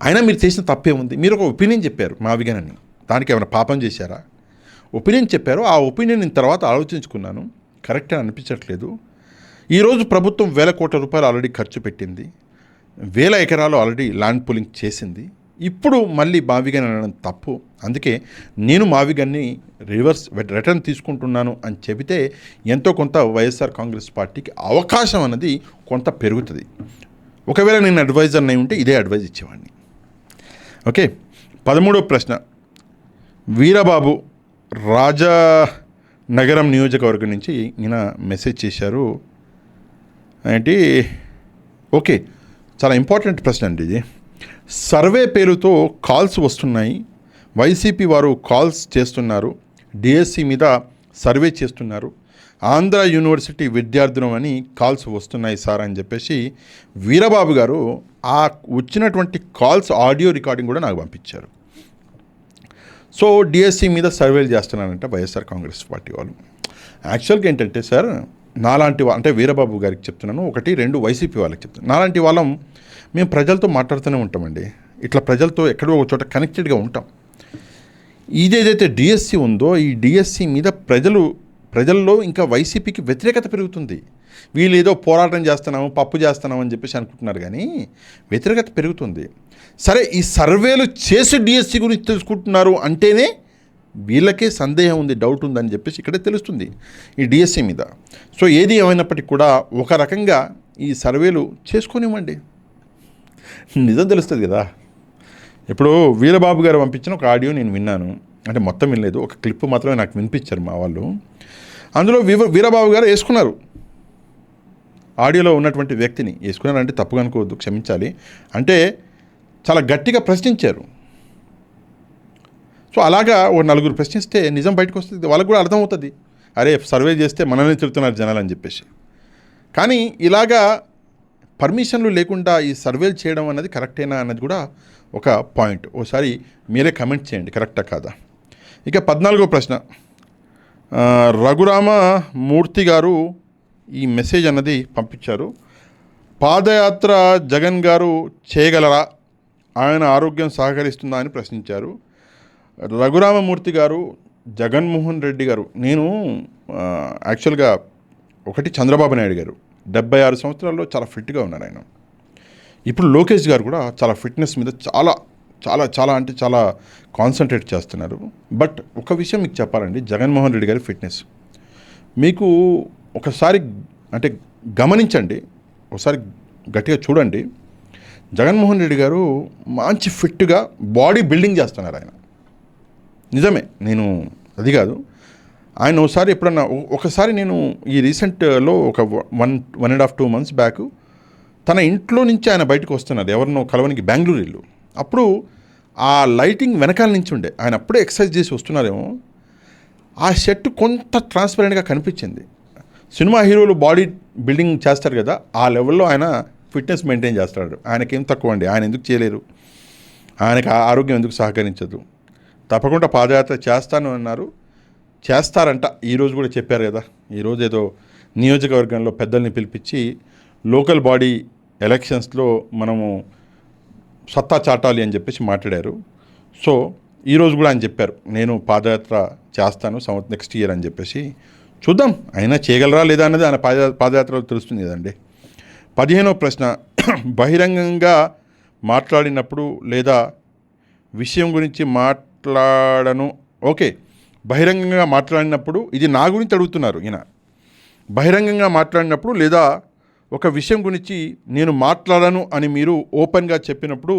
అయినా మీరు చేసిన తప్పే ఉంది. మీరు ఒక ఒపీనియన్ చెప్పారు మావిగన్ అని, దానికి ఏమైనా పాపం చేశారా? ఒపీనియన్ చెప్పారు, ఆ ఒపీనియన్ నేను తర్వాత ఆలోచించుకున్నాను, కరెక్ట్ అని అనిపించట్లేదు. ఈరోజు ప్రభుత్వం 1000 కోట్ల రూపాయలు ఆల్రెడీ ఖర్చు పెట్టింది, 1000 ఎకరాలు ఆల్రెడీ ల్యాండ్ పూలింగ్ చేసింది. ఇప్పుడు మళ్ళీ మావిగన్ అనడం తప్పు. అందుకే నేను మావిగన్ని రిటర్న్ తీసుకుంటున్నాను అని చెబితే ఎంతో కొంత వైఎస్ఆర్ కాంగ్రెస్ పార్టీకి అవకాశం అన్నది కొంత పెరుగుతుంది. ఒకవేళ నేను అడ్వైజర్ అయి ఉంటే ఇదే అడ్వైజ్ ఇచ్చేవాడిని. ఓకే, 13వ ప్రశ్న, వీరబాబు రాజానగరం నియోజకవర్గం నుంచి ఈయన మెసేజ్ చేశారు. ఏంటి? ఓకే, చాలా ఇంపార్టెంట్ ప్రశ్న అండి ఇది. సర్వే పేరుతో కాల్స్ వస్తున్నాయి, వైసీపీ వారు కాల్స్ చేస్తున్నారు, డిఎస్సి మీద సర్వే చేస్తున్నారు, ఆంధ్ర యూనివర్సిటీ విద్యార్థులం అని కాల్స్ వస్తున్నాయి సార్ అని చెప్పేసి వీరబాబు గారు ఆ వచ్చినటువంటి కాల్స్ ఆడియో రికార్డింగ్ కూడా నాకు పంపించారు. సో డిఎస్సి మీద సర్వేలు చేస్తున్నారంట వైఎస్ఆర్ కాంగ్రెస్ పార్టీ వాళ్ళు. యాక్చువల్గా ఏంటంటే సార్, నాలాంటి అంటే వీరబాబు గారికి చెప్తున్నాను, 1, 2 వైసీపీ వాళ్ళకి చెప్తున్నాను. నాలాంటి వాళ్ళం మేము ప్రజలతో మాట్లాడుతూనే ఉంటామండి, ఇట్లా ప్రజలతో ఎక్కడో ఒక చోట కనెక్టెడ్గా ఉంటాం. ఇదేదైతే డిఎస్సి ఉందో ఈ డిఎస్సి మీద ప్రజల్లో ఇంకా వైసీపీకి వ్యతిరేకత పెరుగుతుంది. వీళ్ళు ఏదో పోరాటం చేస్తున్నాము, పప్పు చేస్తున్నాము అని చెప్పేసి అనుకుంటున్నారు, కానీ వ్యతిరేకత పెరుగుతుంది. సరే, ఈ సర్వేలు చేసి డిఎస్సి గురించి తెలుసుకుంటున్నారు అంటేనే వీళ్ళకే సందేహం ఉంది, డౌట్ ఉందని చెప్పేసి ఇక్కడే తెలుస్తుంది ఈ డిఎస్సి మీద. సో ఏది ఏమైనప్పటికీ కూడా ఒక రకంగా ఈ సర్వేలు చేసుకొనివ్వండి, నిజం తెలుస్తుంది కదా. ఇప్పుడు వీరబాబు గారు పంపించిన ఒక ఆడియో నేను విన్నాను, అంటే మొత్తం వినలేదు, ఒక క్లిప్ మాత్రమే నాకు వినిపించారు మా వాళ్ళు. అందులో వీరబాబు గారు వేసుకున్నారు, ఆడియోలో ఉన్నటువంటి వ్యక్తిని వేసుకున్నారంటే తప్పుగా అనుకోవద్దు, క్షమించాలి, అంటే చాలా గట్టిగా ప్రశ్నించారు. సో అలాగా ఓ 4 ప్రశ్నిస్తే నిజం బయటకు వస్తుంది, వాళ్ళకు కూడా అర్థమవుతుంది, అరే సర్వే చేస్తే మనల్ని తిడుతున్నారు జనాలు అని చెప్పేసి. కానీ ఇలాగా పర్మిషన్లు లేకుండా ఈ సర్వేలు చేయడం అన్నది కరెక్టేనా అన్నది కూడా ఒక పాయింట్. ఓసారి మీరే కమెంట్ చేయండి, కరెక్టా కాదా. ఇక 14వ ప్రశ్న, రఘురామమూర్తి గారు ఈ మెసేజ్ అన్నది పంపించారు. పాదయాత్ర జగన్ గారు చేయగలరా, ఆయన ఆరోగ్యం సహకరిస్తుందా అని ప్రశ్నించారు. రఘురామమూర్తి గారు, జగన్మోహన్ రెడ్డి గారు, నేను యాక్చువల్గా ఒకటి చంద్రబాబు నాయుడు గారు 76 సంవత్సరాల్లో చాలా ఫిట్గా ఉన్నారు ఆయన. ఇప్పుడు లోకేష్ గారు కూడా చాలా ఫిట్నెస్ మీద చాలా చాలా చాలా అంటే చాలా కాన్సన్ట్రేట్ చేస్తున్నారు. బట్ ఒక విషయం మీకు చెప్పాలండి, జగన్మోహన్ రెడ్డి గారి ఫిట్నెస్ మీకు ఒకసారి అంటే గమనించండి, ఒకసారి గట్టిగా చూడండి. జగన్మోహన్ రెడ్డి గారు మంచి ఫిట్గా బాడీ బిల్డింగ్ చేస్తున్నారు ఆయన. నిజమే, నేను అది కాదు, ఆయన ఒకసారి ఎప్పుడన్నా ఒకసారి నేను ఈ రీసెంట్లో ఒక 1.5-2 months బ్యాక్ తన ఇంట్లో నుంచి ఆయన బయటకు వస్తున్నారు, ఎవరినో కలవనికి బెంగళూరు ఇల్లు. అప్పుడు ఆ లైటింగ్ వెనకాల నుంచి ఉండే, ఆయన అప్పుడే ఎక్సర్సైజ్ చేసి వస్తున్నారేమో, ఆ షర్ట్ కొంత ట్రాన్స్పరెంట్గా కనిపించింది. సినిమా హీరోలు బాడీ బిల్డింగ్ చేస్తారు కదా, ఆ లెవెల్లో ఆయన ఫిట్నెస్ మెయింటైన్ చేస్తాడు. ఆయనకేం తక్కువ అండి, ఆయన ఎందుకు చేయలేరు, ఆయనకు ఆరోగ్యం ఎందుకు సహకరించదు. తప్పకుండా పాదయాత్ర చేస్తాను అన్నారు, చేస్తారంట. ఈరోజు కూడా చెప్పారు కదా, ఈరోజు ఏదో నియోజకవర్గంలో పెద్దల్ని పిలిపించి లోకల్ బాడీ ఎలక్షన్స్లో మనము సత్తా చాటాలి అని చెప్పేసి మాట్లాడారు. సో ఈరోజు కూడా ఆయన చెప్పారు, నేను పాదయాత్ర చేస్తాను నెక్స్ట్ ఇయర్ అని చెప్పేసి. చూద్దాం ఆయన చేయగలరా లేదా అన్నది ఆయన పాదయాత్రలో తెలుస్తుంది కదండి. 15వ ప్రశ్న, బహిరంగంగా మాట్లాడినప్పుడు లేదా విషయం గురించి మాట్లాడను. ఓకే, బహిరంగంగా మాట్లాడినప్పుడు, ఇది నా గురించి అడుగుతున్నారు ఈయన. బహిరంగంగా మాట్లాడినప్పుడు లేదా ఒక విషయం గురించి నేను మాట్లాడను అని మీరు ఓపెన్గా చెప్పినప్పుడు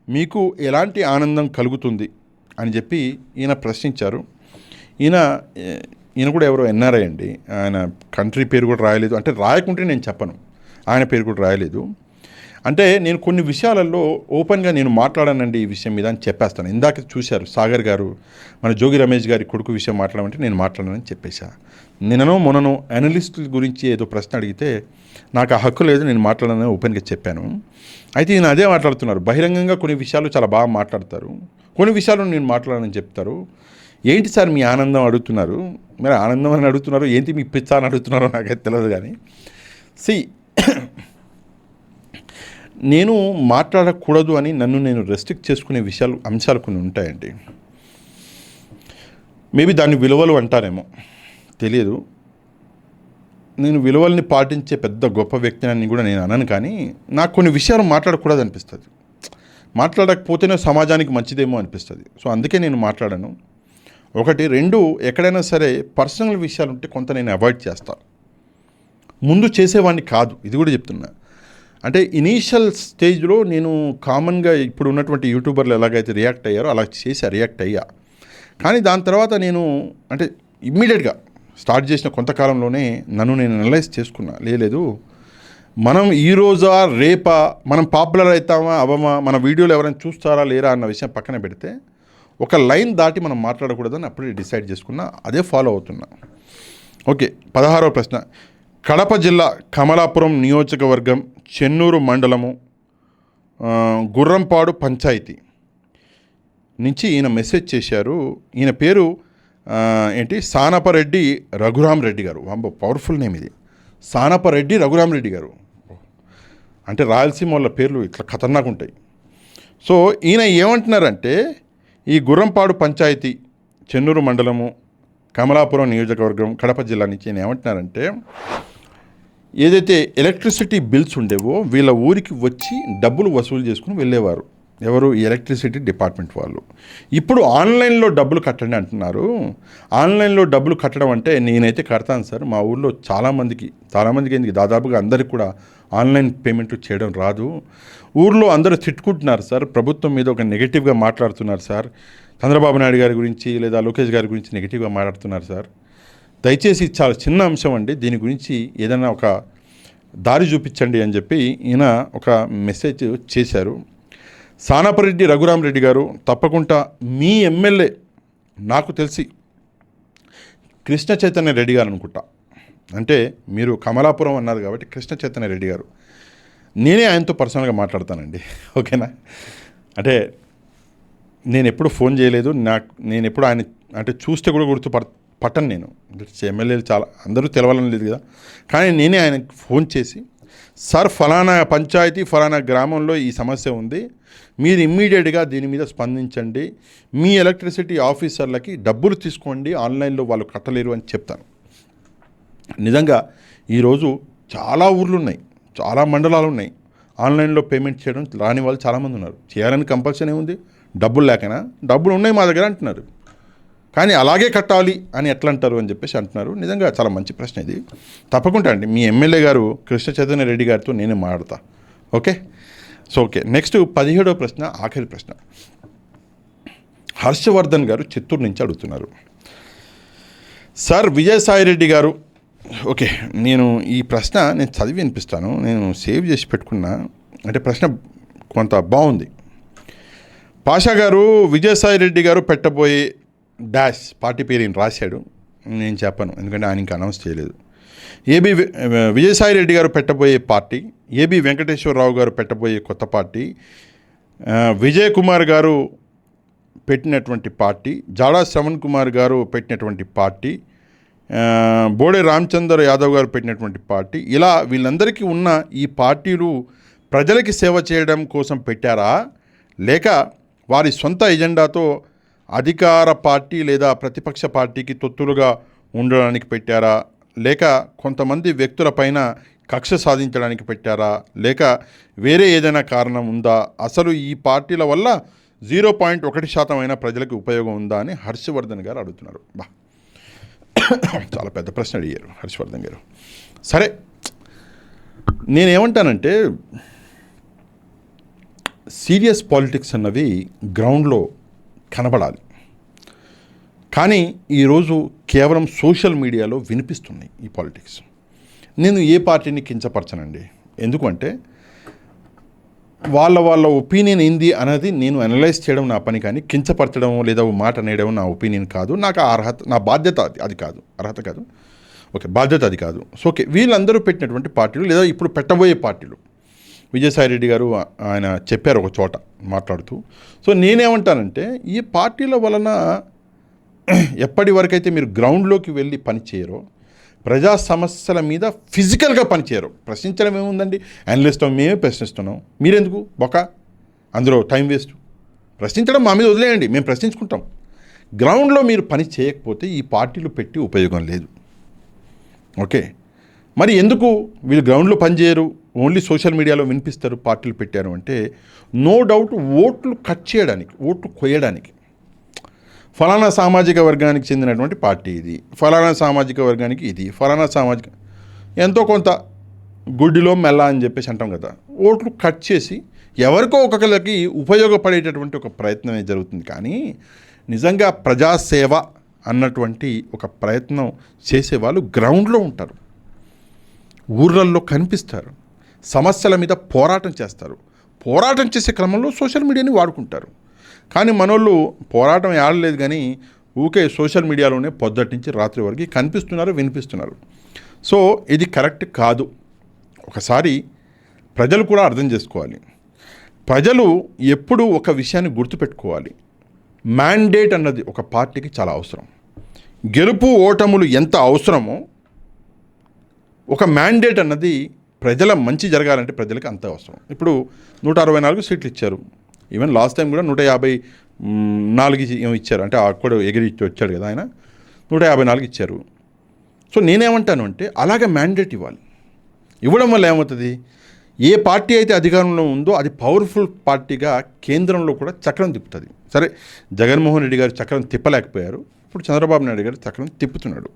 మీకు ఎలాంటి ఆనందం కలుగుతుంది అని చెప్పి ఈయన ప్రశ్నించారు. ఈయన కూడా ఎవరో ఎన్ఆర్ఐ అండి, ఆయన కంట్రీ పేరు కూడా రాయలేదు, అంటే రాయకుంటే నేను చెప్పను, ఆయన పేరు కూడా రాయలేదు. అంటే నేను కొన్ని విషయాలలో ఓపెన్గా నేను మాట్లాడానండి ఈ విషయం మీద అని చెప్పేస్తాను. ఇందాక చూశారు సాగర్ గారు మన జోగి రమేష్ గారి కొడుకు విషయం మాట్లాడమంటే నేను మాట్లాడానని చెప్పేశా. మొన్నను అనలిస్టుల గురించి ఏదో ప్రశ్న అడిగితే నాకు ఆ హక్కు లేదు, నేను మాట్లాడానని ఓపెన్గా చెప్పాను. అయితే ఈయన అదే మాట్లాడుతున్నారు, బహిరంగంగా కొన్ని విషయాలు చాలా బాగా మాట్లాడతారు, కొన్ని విషయాలు నేను మాట్లాడానని చెప్తారు. ఏంటి సార్ మీ ఆనందం అడుగుతున్నారు, మరి ఆనందం అని అడుగుతున్నారు, ఏంటి మీ పిచ్చ అని అడుగుతున్నారో నాకైతే తెలియదు. కానీ నేను మాట్లాడకూడదు అని నన్ను నేను రెస్ట్రిక్ట్ చేసుకునే అంశాలు కొన్ని ఉంటాయండి. మేబీ దాన్ని విలువలు అంటారేమో తెలియదు. నేను విలువల్ని పాటించే పెద్ద గొప్ప వ్యక్తిని అని కూడా నేను అనను, కానీ నాకు కొన్ని విషయాలు మాట్లాడకూడదు అనిపిస్తుంది. మాట్లాడకపోతేనే సమాజానికి మంచిదేమో అనిపిస్తుంది. సో అందుకే నేను మాట్లాడను. 1, 2 ఎక్కడైనా సరే పర్సనల్ విషయాలు ఉంటే కొంత నేను అవాయిడ్ చేస్తాను, ముందు చేసేవాడిని కాదు. ఇది కూడా చెప్తున్నా. అంటే ఇనీషియల్ స్టేజ్లో నేను కామన్గా ఇప్పుడు ఉన్నటువంటి యూట్యూబర్లు ఎలాగైతే రియాక్ట్ అయ్యారో అలా రియాక్ట్ అయ్యా. కానీ దాని తర్వాత నేను అంటే ఇమ్మీడియట్గా స్టార్ట్ చేసిన కొంతకాలంలోనే నన్ను నేను అనలైజ్ చేసుకున్నా, లేదు మనం ఈరోజా రేపా మనం పాపులర్ అవుతామా అవ్వమా, మన వీడియోలు ఎవరైనా చూస్తారా లేరా అన్న విషయం పక్కన పెడితే ఒక లైన్ దాటి మనం మాట్లాడకూడదని అప్పుడే డిసైడ్ చేసుకున్నా, అదే ఫాలో అవుతున్నా. ఓకే, 16వ ప్రశ్న, కడప జిల్లా కమలాపురం నియోజకవర్గం చెన్నూరు మండలము గుర్రంపాడు పంచాయతీ నుంచి ఈయన మెసేజ్ చేశారు. ఈయన పేరు సానపరెడ్డి రఘురామరెడ్డి గారు. పవర్ఫుల్ నేమ్ ఇది, సానపరెడ్డి రఘురామరెడ్డి గారు. అంటే రాయలసీమ వాళ్ళ పేర్లు ఇట్లా ఖతర్నాక్ ఉంటాయి. సో ఈయన ఏమంటున్నారంటే, ఈ గుర్రంపాడు పంచాయతీ చెన్నూరు మండలము కమలాపురం నియోజకవర్గం కడప జిల్లా నుంచి ఈయన ఏమంటున్నారంటే, ఏదైతే ఎలక్ట్రిసిటీ బిల్స్ ఉండేవో వీళ్ళ ఊరికి వచ్చి డబ్బులు వసూలు చేసుకుని వెళ్ళేవారు. ఎవరు? ఎలక్ట్రిసిటీ డిపార్ట్మెంట్ వాళ్ళు. ఇప్పుడు ఆన్లైన్లో డబ్బులు కట్టండి అంటున్నారు. ఆన్లైన్లో డబ్బులు కట్టడం అంటే నేనైతే కడతాను సార్, మా ఊళ్ళో చాలామందికి ఎందుకు దాదాపుగా అందరికి కూడా ఆన్లైన్ పేమెంట్ చేయడం రాదు. ఊర్లో అందరూ తిట్టుకుంటున్నారు సార్, ప్రభుత్వం మీద ఒక నెగిటివ్గా మాట్లాడుతున్నారు సార్, చంద్రబాబు నాయుడు గారి గురించి లేదా లోకేష్ గారి గురించి నెగిటివ్గా మాట్లాడుతున్నారు సార్. దయచేసి చాలా చిన్న అంశం అండి, దీని గురించి ఏదైనా ఒక దారి చూపించండి అని చెప్పి ఈయన ఒక మెసేజ్ చేశారు. సానపరెడ్డి రఘురామరెడ్డి గారు, తప్పకుండా మీ ఎమ్మెల్యే నాకు తెలిసి కృష్ణ చైతన్య రెడ్డి గారు అనుకుంటా, అంటే మీరు కమలాపురం అన్నారు కాబట్టి కృష్ణ చైతన్య రెడ్డి గారు, నేనే ఆయనతో పర్సనల్గా మాట్లాడతానండి. ఓకేనా? అంటే నేను ఎప్పుడు ఫోన్ చేయలేదు, నేను ఎప్పుడు ఆయన అంటే చూస్తే కూడా పట్టను నేను. ఎమ్మెల్యేలు చాలా అందరూ తెలవాలని లేదు కదా. కానీ నేనే ఆయనకు ఫోన్ చేసి, సార్ ఫలానా పంచాయతీ ఫలానా గ్రామంలో ఈ సమస్య ఉంది, మీరు ఇమ్మీడియట్గా దీని మీద స్పందించండి, మీ ఎలక్ట్రిసిటీ ఆఫీసర్లకి డబ్బులు తీసుకోండి, ఆన్లైన్లో వాళ్ళు కట్టలేరు అని చెప్తాను. నిజంగా ఈరోజు చాలా ఊర్లు ఉన్నాయి, చాలా మండలాలు ఉన్నాయి, ఆన్లైన్లో పేమెంట్ చేయడం రాని వాళ్ళు చాలామంది ఉన్నారు. చేయాలని కంపల్సరీ ఉంది, డబ్బులు లేకనా? డబ్బులు ఉన్నాయి మా దగ్గర అంటున్నారు, కానీ అలాగే కట్టాలి అని ఎట్లా అంటారు అని చెప్పేసి అంటున్నారు. నిజంగా చాలా మంచి ప్రశ్న ఇది. తప్పకుండా అండి మీ ఎమ్మెల్యే గారు కృష్ణ చైతన్య రెడ్డి గారితో నేనే మాట్లాడతా. ఓకే. సో ఓకే, నెక్స్ట్ 17వ ప్రశ్న, ఆఖరి ప్రశ్న. హర్షవర్ధన్ గారు చిత్తూరు నుంచి అడుగుతున్నారు. సార్ విజయసాయిరెడ్డి గారు, ఓకే నేను ఈ ప్రశ్న నేను చదివి వినిపిస్తాను, నేను సేవ్ చేసి పెట్టుకున్నా, అంటే ప్రశ్న కొంత బాగుంది. పాషా గారు విజయసాయిరెడ్డి గారు పెట్టబోయే డాష్ పార్టీ పేరు రాశాడు, నేను చెప్పను ఎందుకంటే ఆయన ఇంకా అనౌన్స్ చేయలేదు. ఏబి విజయసాయిరెడ్డి గారు పెట్టబోయే పార్టీ, ఏబి వెంకటేశ్వరరావు గారు పెట్టబోయే కొత్త పార్టీ, విజయ్ కుమార్ గారు పెట్టినటువంటి పార్టీ, జాడా శ్రవణ్ కుమార్ గారు పెట్టినటువంటి పార్టీ, బోడే రామచంద్ర యాదవ్ గారు పెట్టినటువంటి పార్టీ, ఇలా వీళ్ళందరికీ ఉన్న ఈ పార్టీలు ప్రజలకి సేవ చేయడం కోసం పెట్టారా, లేక వారి సొంత ఎజెండాతో అధికార పార్టీ లేదా ప్రతిపక్ష పార్టీకి తొత్తులుగా ఉండడానికి పెట్టారా, లేక కొంతమంది వ్యక్తులపైన కక్ష సాధించడానికి పెట్టారా, లేక వేరే ఏదైనా కారణం ఉందా, అసలు ఈ పార్టీల వల్ల 0.1% అయినా ప్రజలకు ఉపయోగం ఉందా అని హర్షవర్ధన్ గారు అడుగుతున్నారు. చాలా పెద్ద ప్రశ్న అడిగారు హర్షవర్ధన్ గారు. సరే, నేనేమంటానంటే సీరియస్ పాలిటిక్స్ అన్నవి గ్రౌండ్లో కనబడాలి, కానీ ఈరోజు కేవలం సోషల్ మీడియాలో వినిపిస్తున్నాయి ఈ పాలిటిక్స్. నేను ఏ పార్టీని కించపరచనండి, ఎందుకంటే వాళ్ళ ఒపీనియన్ ఏంది అనేది నేను అనలైజ్ చేయడం నా పని, కానీ కించపరచడం లేదా మాట అనేయడం నా ఒపీనియన్ కాదు, నాకు అర్హత, నా బాధ్యత అది కాదు, అర్హత కాదు, ఓకే బాధ్యత అది కాదు. సో ఓకే, వీళ్ళందరూ పెట్టినటువంటి పార్టీలు లేదా ఇప్పుడు పెట్టబోయే పార్టీలు, విజయసాయిరెడ్డి గారు ఆయన చెప్పారు ఒక చోట మాట్లాడుతూ. సో నేనేమంటానంటే ఈ పార్టీల వలన ఎప్పటి వరకైతే మీరు గ్రౌండ్లోకి వెళ్ళి పని చేయరో, ప్రజా సమస్యల మీద ఫిజికల్గా పనిచేయరు, ప్రశ్నించడం ఏముందండి, అనలిస్ట్ మేమే ప్రశ్నిస్తున్నాం, మీరెందుకు బొక్క అందులో టైం వేస్ట్, ప్రశ్నించడం మా మీద వదిలేయండి, మేము ప్రశ్నించుకుంటాం. గ్రౌండ్లో మీరు పని చేయకపోతే ఈ పార్టీలు పెట్టి ఉపయోగం లేదు. ఓకే, మరి ఎందుకు వీళ్ళు గ్రౌండ్లో పనిచేయరు, ఓన్లీ సోషల్ మీడియాలో వినిపిస్తారు పార్టీలు పెట్టారు అంటే, నో డౌట్ ఓట్లు కట్ చేయడానికి, ఓట్లు కొయ్యడానికి, ఫలానా సామాజిక వర్గానికి చెందినటువంటి పార్టీ ఇది, ఫలానా సామాజిక వర్గానికి ఇది, ఫలానా సామాజిక ఎంతో కొంత గుడ్డిలో మెల్ల అని చెప్పేసి అంటాం కదా, ఓట్లు కట్ చేసి ఎవరికో ఒక్కొక్కరికి ఉపయోగపడేటటువంటి ఒక ప్రయత్నమే జరుగుతుంది. కానీ నిజంగా ప్రజాసేవ అన్నటువంటి ఒక ప్రయత్నం చేసేవాళ్ళు గ్రౌండ్లో ఉంటారు, ఊర్లల్లో కనిపిస్తారు, సమస్యల మీద పోరాటం చేస్తారు, పోరాటం చేసే క్రమంలో సోషల్ మీడియాని వాడుకుంటారు. కానీ మనోళ్ళు పోరాటం ఆడలేదు, కానీ ఊకే సోషల్ మీడియాలోనే పొద్దుటి నుంచి రాత్రి వరకు కనిపిస్తున్నారు, వినిపిస్తున్నారు. సో ఇది కరెక్ట్ కాదు. ఒకసారి ప్రజలు కూడా అర్థం చేసుకోవాలి. ప్రజలు ఎప్పుడూ ఒక విషయాన్ని గుర్తుపెట్టుకోవాలి, మ్యాండేట్ అన్నది ఒక పార్టీకి చాలా అవసరం. గెలుపు ఓటములు ఎంత అవసరమో ఒక మ్యాండేట్ అన్నది ప్రజల మంచి జరగాలంటే ప్రజలకు అంత అవసరం. ఇప్పుడు 164 సీట్లు ఇచ్చారు, ఈవెన్ లాస్ట్ టైం కూడా 154 ఇచ్చారు, అంటే అక్కడ ఎగిరి వచ్చాడు కదా ఆయన, 154 ఇచ్చారు. సో నేనేమంటాను అంటే అలాగే మ్యాండేట్ ఇవ్వాలి. ఇవ్వడం వల్ల ఏమవుతుంది, ఏ పార్టీ అయితే అధికారంలో ఉందో అది పవర్ఫుల్ పార్టీగా కేంద్రంలో కూడా చక్రం తిప్పుతుంది. సరే, జగన్మోహన్ రెడ్డి గారు చక్రం తిప్పలేకపోయారు, ఇప్పుడు చంద్రబాబు నాయుడు గారు చక్రం తిప్పుతున్నాడు.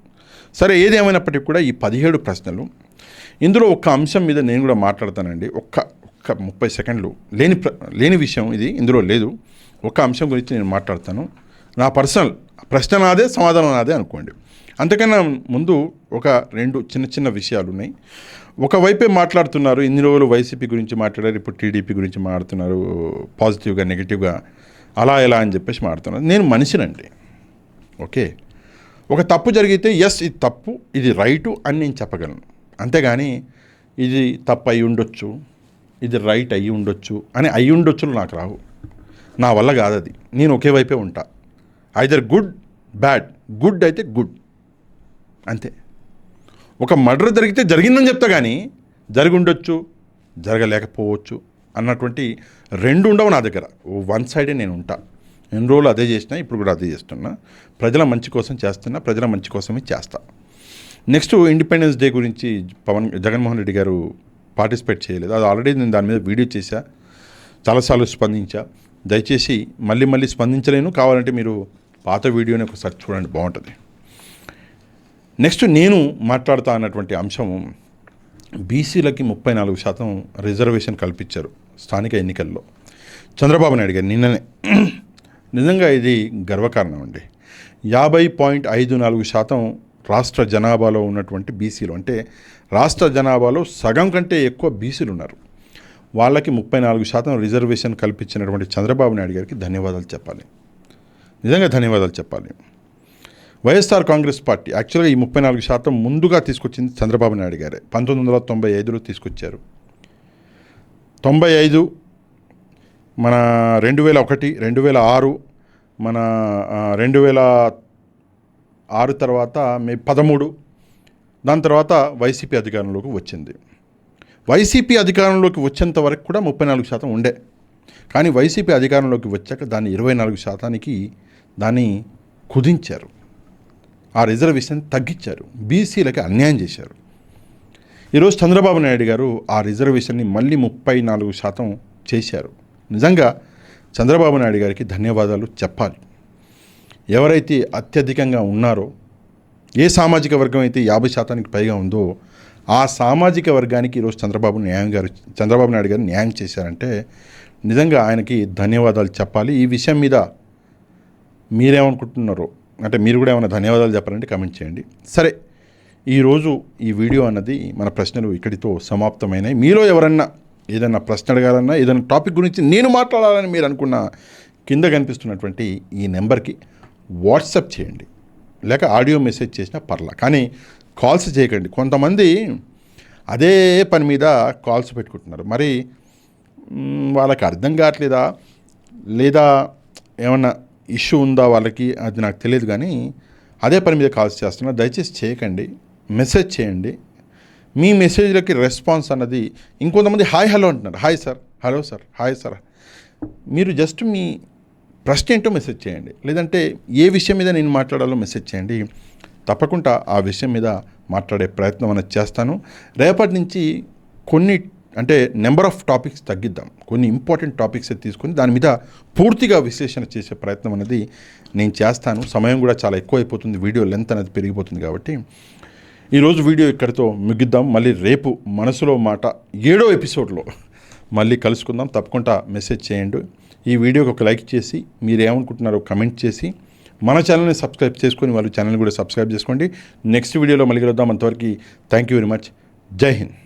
సరే, ఏదేమైనప్పటికీ కూడా ఈ 17 ప్రశ్నలు, ఇందులో ఒక్క అంశం మీద నేను కూడా మాట్లాడతానండి. ఒక్క 30 సెకండ్లు, లేని విషయం ఇది, ఇందులో లేదు. ఒక అంశం గురించి నేను మాట్లాడతాను. నా పర్సనల్ ప్రశ్న నాదే, సమాధానం నాదే అనుకోండి. అంతకన్నా ముందు ఒక 2 చిన్న విషయాలు ఉన్నాయి. ఒకవైపే మాట్లాడుతున్నారు, ఇన్ని రోజులు వైసీపీ గురించి మాట్లాడారు, ఇప్పుడు టీడీపీ గురించి మాట్లాడుతున్నారు, పాజిటివ్గా నెగిటివ్గా అలా ఎలా అని చెప్పేసి మాట్లాడుతున్నారు. నేను మనిషినండి, ఓకే. ఒక తప్పు జరిగితే ఎస్ ఇది తప్పు, ఇది రైటు అని నేను చెప్పగలను, అంతేగాని ఇది తప్పు అయి ఉండొచ్చు, ఇది రైట్ అయ్యి ఉండొచ్చు అని అయ్యి ఉండొచ్చులు నాకు రావు, నా వల్ల కాదు అది. నేను ఒకే వైపే ఉంటా, ఐదర్ గుడ్ బ్యాడ్, గుడ్ అయితే గుడ్, అంతే. ఒక మర్డర్ జరిగితే జరిగిందని చెప్తా కానీ జరిగి ఉండొచ్చు, జరగలేకపోవచ్చు అన్నటువంటి రెండు ఉండవు నా దగ్గర. వన్ సైడే నేను ఉంటా. ఎన్ని రోజులు అదే చేసినా, ఇప్పుడు కూడా అదే చేస్తున్నా. ప్రజల మంచి కోసం చేస్తున్నా, ప్రజల మంచి కోసమే చేస్తా. నెక్స్ట్ ఇండిపెండెన్స్ డే గురించి జగన్మోహన్ రెడ్డి గారు పార్టిసిపేట్ చేయలేదు. అది ఆల్రెడీ నేను దాని మీద వీడియో చేశా, చాలాసార్లు స్పందించా. దయచేసి మళ్ళీ స్పందించలేను, కావాలంటే మీరు పాత వీడియోని ఒకసారి చూడండి, బాగుంటుంది. నెక్స్ట్ నేను మాట్లాడుతా అన్నటువంటి అంశం, బీసీలకి 34% రిజర్వేషన్ కల్పించారు స్థానిక ఎన్నికల్లో చంద్రబాబు నాయుడు గారు నిన్ననే. నిజంగా ఇది గర్వకారణం అండి. 50.54% రాష్ట్ర జనాభాలో ఉన్నటువంటి బీసీలు, అంటే రాష్ట్ర జనాభాలో సగం కంటే ఎక్కువ బీసీలు ఉన్నారు. వాళ్ళకి 34% రిజర్వేషన్ కల్పించినటువంటి చంద్రబాబు నాయుడు గారికి ధన్యవాదాలు చెప్పాలి, నిజంగా ధన్యవాదాలు చెప్పాలి. వైఎస్ఆర్ కాంగ్రెస్ పార్టీ యాక్చువల్గా ఈ 34% ముందుగా తీసుకొచ్చింది చంద్రబాబు నాయుడు గారే. 1995లో తీసుకొచ్చారు. 95, మన 2001, 2006, మన 2006 తర్వాత 13, దాని తర్వాత వైసీపీ అధికారంలోకి వచ్చింది. వైసీపీ అధికారంలోకి వచ్చేంత వరకు కూడా 34% ఉండే, కానీ వైసీపీ అధికారంలోకి వచ్చాక దాన్ని 24%కి దాన్ని కుదించారు. ఆ రిజర్వేషన్ తగ్గించారు, బీసీలకి అన్యాయం చేశారు. ఈరోజు చంద్రబాబు నాయుడు గారు ఆ రిజర్వేషన్ని మళ్ళీ 34% చేశారు. నిజంగా చంద్రబాబు నాయుడు గారికి ధన్యవాదాలు చెప్పాలి. ఎవరైతే అత్యధికంగా ఉన్నారో, ఏ సామాజిక వర్గం అయితే 50%కి పైగా ఉందో ఆ సామాజిక వర్గానికి ఈరోజు చంద్రబాబు నాయుడు గారు న్యాయం చేశారంటే నిజంగా ఆయనకి ధన్యవాదాలు చెప్పాలి. ఈ విషయం మీద మీరేమనుకుంటున్నారో, అంటే మీరు కూడా ఏమైనా ధన్యవాదాలు చెప్పాలంటే కామెంట్ చేయండి. సరే, ఈరోజు ఈ వీడియో అన్నది మన ప్రశ్నలు ఇక్కడితో సమాప్తమైనాయి. మీలో ఎవరన్నా ఏదైనా ప్రశ్న అడగాలన్నా, ఏదైనా టాపిక్ గురించి నేను మాట్లాడాలని మీరు అనుకున్న కింద కనిపిస్తున్నటువంటి ఈ నెంబర్కి వాట్సాప్ చేయండి, లేక ఆడియో మెసేజ్ చేసినా పర్లా, కానీ కాల్స్ చేయకండి. కొంతమంది అదే పని మీద కాల్స్ పెట్టుకుంటున్నారు. మరి వాళ్ళకి అర్థం కావట్లేదా, లేదా ఏమన్నా ఇష్యూ ఉందా వాళ్ళకి, అది నాకు తెలియదు. కానీ అదే పని మీద కాల్స్ చేస్తున్నారు. దయచేసి చేయకండి, మెసేజ్ చేయండి. మీ మెసేజ్లకి రెస్పాన్స్ అన్నది, ఇంకొంతమంది హాయ్ హలో అంటున్నారు. Hi sir, hello sir, hi sir. మీరు జస్ట్ మీ ప్రశ్న ఏంటో మెసేజ్ చేయండి, లేదంటే ఏ విషయం మీద నేను మాట్లాడాలో మెసేజ్ చేయండి. తప్పకుండా ఆ విషయం మీద మాట్లాడే ప్రయత్నం అనేది చేస్తాను. రేపటి నుంచి కొన్ని, అంటే నెంబర్ ఆఫ్ టాపిక్స్ తగ్గిద్దాం, కొన్ని ఇంపార్టెంట్ టాపిక్స్ తీసుకొని దాని మీద పూర్తిగా విశ్లేషణ చేసే ప్రయత్నం అనేది నేను చేస్తాను. సమయం కూడా చాలా ఎక్కువ అయిపోతుంది, వీడియో లెంత్ అనేది పెరిగిపోతుంది. కాబట్టి ఈరోజు వీడియో ఇక్కడితో ముగిద్దాం. మళ్ళీ రేపు మనసులో మాట 7వ ఎపిసోడ్లో మళ్ళీ కలుసుకుందాం. తప్పకుండా మెసేజ్ చేయండి. ఈ వీడియోకి ఒక లైక్ చేసి మీరు ఏమనుకుంటున్నారో కమెంట్ చేసి మన ఛానల్ని సబ్స్క్రైబ్ చేసుకొని వాళ్ళు ఛానల్ కూడా సబ్స్క్రైబ్ చేసుకోండి. నెక్స్ట్ వీడియోలో మళ్ళీ కలుద్దాం. అంతవరకు థ్యాంక్ యూ వెరీ మచ్. జై హింద్.